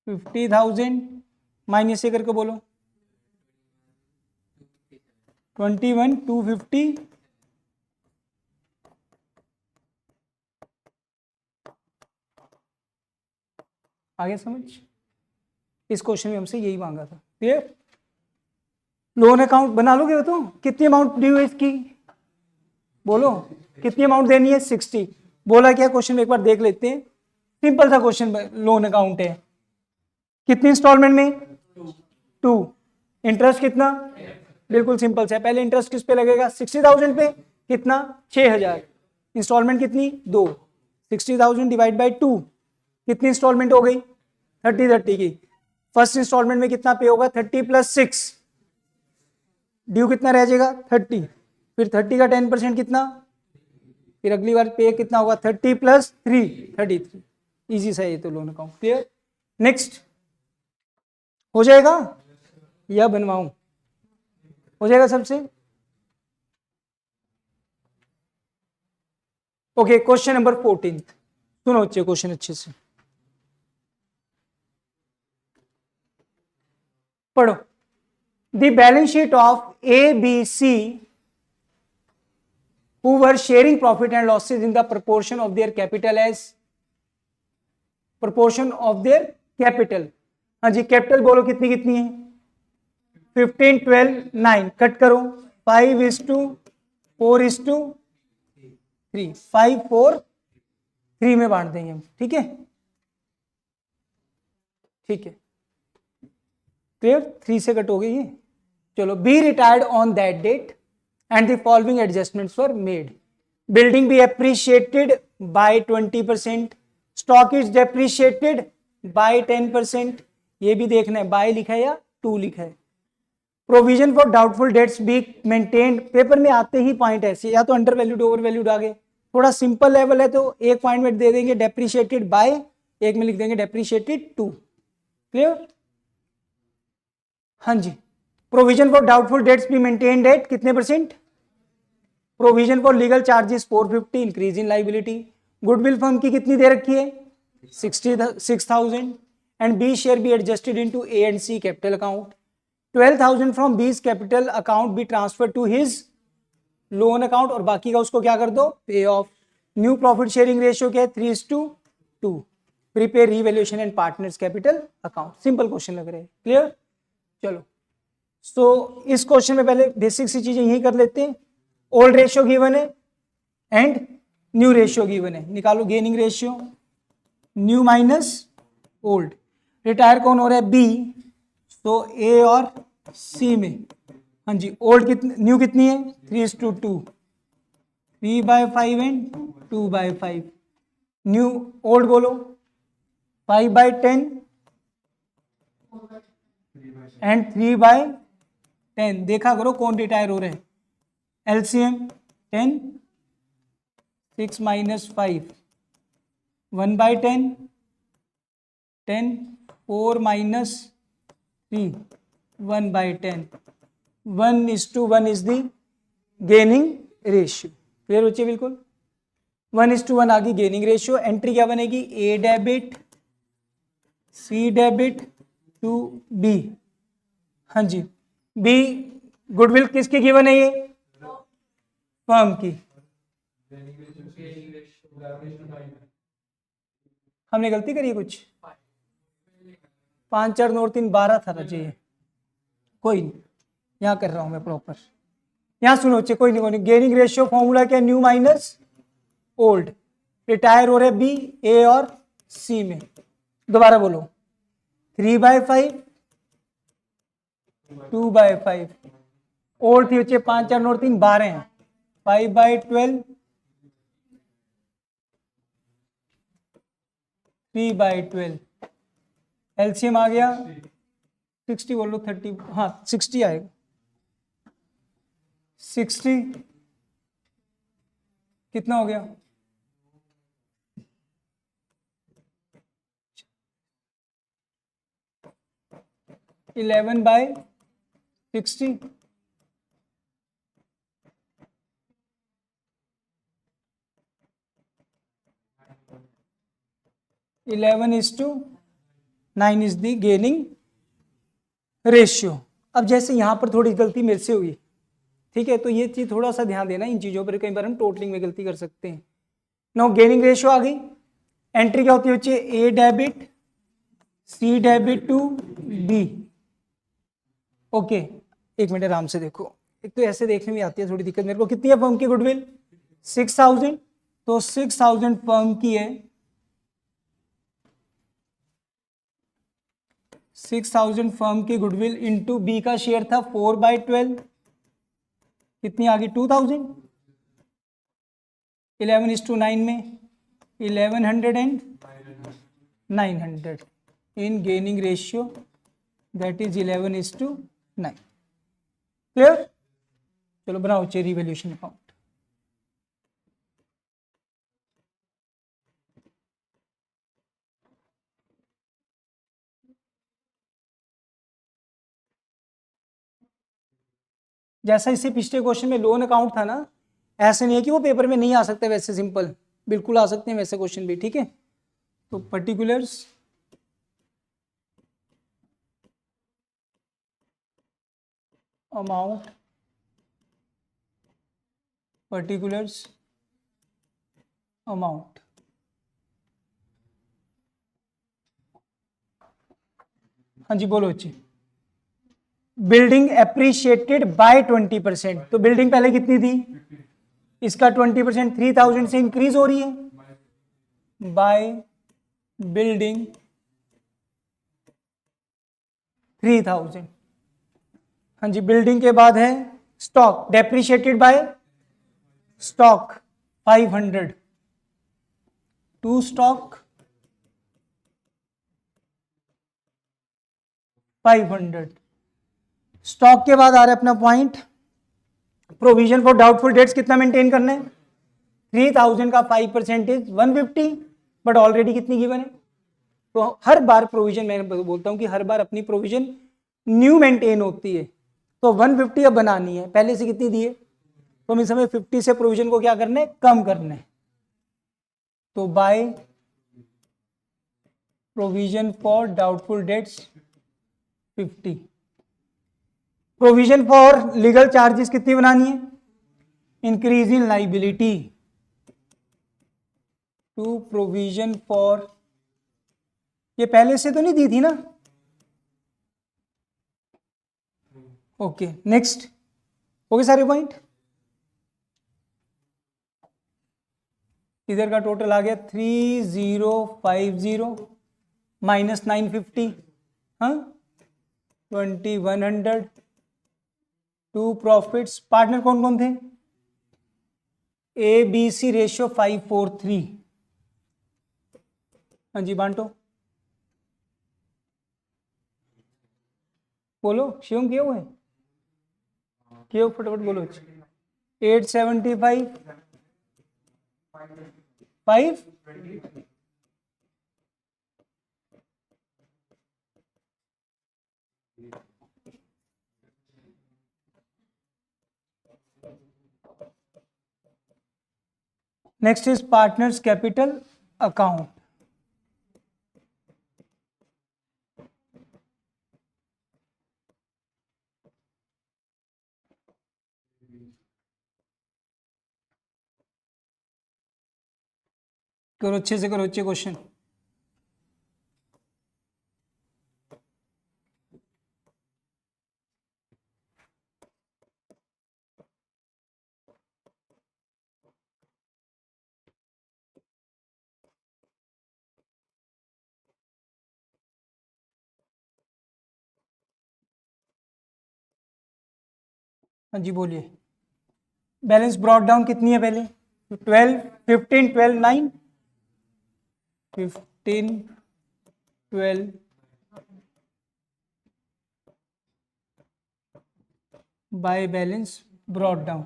$50,000 माइनस ये करके बोलो 21,250। आगे समझ? इस क्वेश्चन में हमसे यही मांगा था। क्लियर? लोन अकाउंट बना लोगे हो तो? कितनी अमाउंट ड्यू है इसकी बोलो? कितनी अमाउंट देनी है? 60। बोला क्या क्वेश्चन में एक बार देख लेते हैं। सिंपल सा क्वेश्चन, लोन अकाउंट है। कितनी इंस्टॉलमेंट में? 2। इंटरेस्ट कितना? बिल्कुल सिंपल सा है। पहले इंटरेस्ट किस पे लगेगा? 60,000 पे। कितना 6000, इंस्टॉलमेंट कितनी 2, 60,000 डिवाइड बाई 2, कितनी इंस्टॉलमेंट हो गई 30 की। फर्स्ट इंस्टॉलमेंट में कितना पे होगा 30 + 6, ड्यू कितना रह जाएगा 30, फिर 30 का 10% कितना, फिर अगली बार पे कितना होगा 30 + 3 33। इजी सा ये तो लोन अकाउंट। क्लियर। नेक्स्ट हो जाएगा या बनवाऊं, हो जाएगा सबसे। ओके क्वेश्चन नंबर 14, सुनो बच्चे क्वेश्चन अच्छे से पढ़ो। The balance sheet of ABC who were sharing profit and losses in the proportion of their capital as proportion of their capital। हाँ जी कैपिटल बोलो कितनी कितनी है 15 12 9, कट करो 5:4:3, 5:4:3 में बांट देंगे हम। ठीक है ठीक है क्लियर। 3 से कट हो गई है। चलो B retired on that date and the following adjustments were made. Building be appreciated by 20%, stock is depreciated by 10%, ये भी देखना है बाय लिखा है या टू लिखा है। Provision for doubtful debts be maintained, paper में आते ही पॉइंट ऐसे या तो अंडर वैल्यूड ओवर वैल्यूड आ गए, थोड़ा सिंपल लेवल है तो एक पॉइंट में दे देंगे डेप्रिशिएटेड बाय, एक में लिख देंगे डेप्रिशिएटेड टू। क्लियर। हाँ जी provision for doubtful debts be maintained at कितने %, provision for legal charges 450, increase in liability. Goodwill firm की कितनी दे रखी है 66,000 and B share be adjusted into A and C capital account. 12,000 from B's capital account B transfer to his loan account और बाकी का उसको क्या कर दो pay off. New profit sharing ratio क्या है 3:2। Prepare revaluation and partners capital account. Simple question लग रहे हैं। क्लियर। चलो सो इस क्वेश्चन में पहले बेसिक सी चीजें यही कर लेते हैं। ओल्ड रेशियो गिवन है एंड न्यू रेशियो गिवन है, निकालो gaining ratio new minus old. Retire कौन हो रहा है बी, तो ए और सी में। हाँ जी ओल्ड कितनी न्यू कितनी है 3:2, 3/5 एंड 2/5। न्यू ओल्ड बोलो 5/10 एंड 3/10। देखा करो कौन रिटायर हो रहे हैं। LCM 10, 6 - 5, 1/10, 10, 4 - 3, 1/10। 1:1 is the gaining ratio। Clear बच्चे बिल्कुल 1:1 आ गई गेनिंग रेशियो। एंट्री क्या बनेगी A debit C debit to B। हाँ जी B गुडविल किसकी गिवन है ये फर्म की। हमने गलती करी है कुछ 5 4 9 3 12 था चाहिए, कोई नहीं यहाँ कर रहा हूं मैं प्रॉपर। यहाँ सुनो बच्चे कोई नहीं गेनिंग रेशियो फॉर्मूला क्या न्यू माइनस ओल्ड। रिटायर हो रहे बी ए और सी में। दोबारा बोलो 3/5 2/5। ओल्ड थी बच्चे 5 4 9 3 12 हैं 5/12 3/12। एलसीएम आ गया 60 बोलो 30, हाँ 60 आएगा 60 कितना हो गया 11/60। 11:9 इज द गेनिंग रेशियो। अब जैसे यहां पर थोड़ी गलती मेरे से हुई, ठीक है, तो ये चीज थोड़ा सा ध्यान देना इन चीजों पर, कई बार हम टोटलिंग में गलती कर सकते हैं। नो गेनिंग रेशियो आ गई। एंट्री क्या होती है बच्चे A debit C debit to B. Okay एक मिनट आराम से देखो, एक तो ऐसे देखने में आती है थोड़ी दिक्कत मेरे को। कितनी है फर्म की गुडविल 6,000, तो 6,000 फर्म की है। 6,000 फर्म की गुडविल इंटू बी का शेयर था 4/12, कितनी आ गई 2,000। 11:9 में 1100 and 900 in gaining ratio, that is 11:9. Clear? चलो बनाओ चाहिए रिवैल्यूएशन अकाउंट। जैसा इससे पिछले क्वेश्चन में लोन अकाउंट था ना, ऐसे नहीं है कि वो पेपर में नहीं आ सकते, वैसे सिंपल बिल्कुल आ सकते हैं वैसे क्वेश्चन भी, ठीक है। तो पर्टिकुलर्स अमाउंट, पर्टिकुलर्स अमाउंट, हाँ जी बोलो अच्छी। बिल्डिंग एप्रिशिएटेड बाय 20%, तो बिल्डिंग पहले कितनी थी, इसका 20% 3000 से इंक्रीज हो रही है बाय बिल्डिंग 3000। हाँ जी, बिल्डिंग के बाद है stock, depreciated by stock 500 to stock 500। Stock के बाद आ रहा है अपना point provision for doubtful debts, कितना मेंटेन करना है, 3000 का 5% 150, बट ऑलरेडी कितनी गिवन है। तो हर बार प्रोविजन, मैं बोलता हूं कि हर बार अपनी प्रोविजन न्यू मेंटेन होती है, तो 150 अब बनानी है, पहले से कितनी दी है, तो हम इस समय 50 से प्रोविजन को क्या करना है, कम करना है। तो by provision for doubtful debts 50, provision for legal charges कितनी बनानी है, increase in liability to provision for, ये पहले से तो नहीं दी थी ना, ओके नेक्स्ट, ओके सारे पॉइंट। इधर का टोटल आ गया 3050 माइनस 950, हाँ 2100 टू प्रॉफिट्स। पार्टनर कौन कौन थे, ABC रेशियो 543, हाँ जी बांटो, बोलो शिवम किए हुए, क्यों फटाफट बोलो। 875 5 next is partners capital account. करो अच्छे से, करो अच्छे क्वेश्चन। हाँ जी बोलिए। बैलेंस ब्रॉट डाउन कितनी है पहले, 12 15 12 9 15 12 bye balance brought down.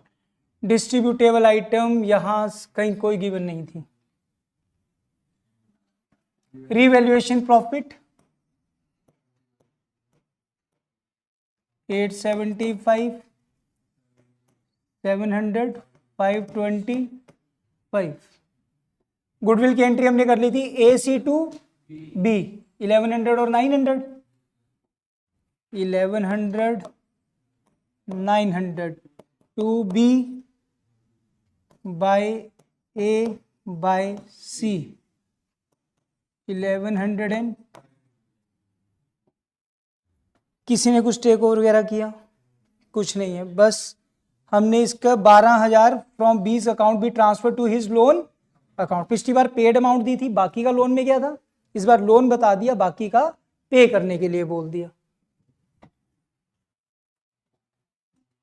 Distributable item यहां कहीं कोई गिवन नहीं थी। Revaluation profit 875 700 525। गुडविल की एंट्री हमने कर ली थी AC टू B 1100 और 900, 1100 900 to B by A by C 1100 and, किसी ने कुछ टेक ओवर वगैरह किया, कुछ नहीं है, बस हमने इसका 12,000 फ्रॉम बीस अकाउंट भी transfer to his loan account. पिछली बार पेड अमाउंट दी थी, बाकी का लोन में गया था, इस बार लोन बता दिया, बाकी का पे करने के लिए बोल दिया।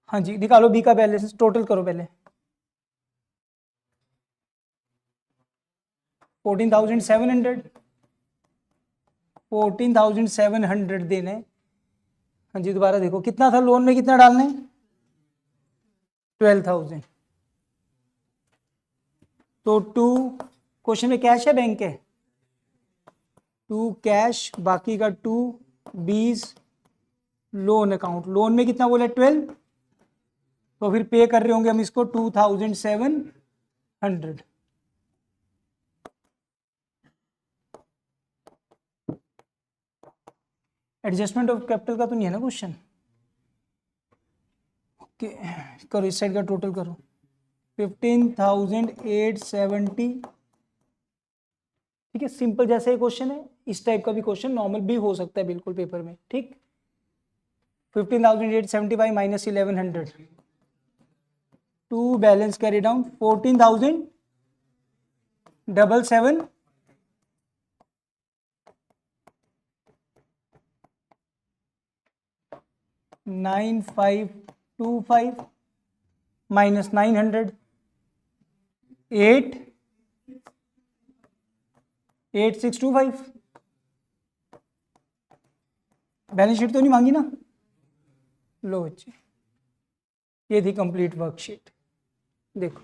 हाँ जी निकालो बी का बैलेंस, टोटल करो पहले। 14,700 14,700 देने। हाँ जी दोबारा देखो कितना था लोन में, कितना डालना है 12,000। तो 2 क्वेश्चन में कैश है बैंक है 2 कैश, बाकी का 2 20 लोन अकाउंट। लोन में कितना बोला 12, तो फिर पे कर रहे होंगे हम इसको 2,700। एडजस्टमेंट ऑफ कैपिटल का तो नहीं है ना क्वेश्चन। ओके करो इस साइड का टोटल करो 15,870। ठीक है सिंपल जैसे ये क्वेश्चन है इस टाइप का भी क्वेश्चन नॉर्मल भी हो सकता है बिल्कुल पेपर में। ठीक 15,875 minus 1100 to balance carry down 14,777 9525 minus 900 8625। Balance sheet तो नहीं मांगी ना। लो बच्चे ये थी कंप्लीट वर्कशीट देखो।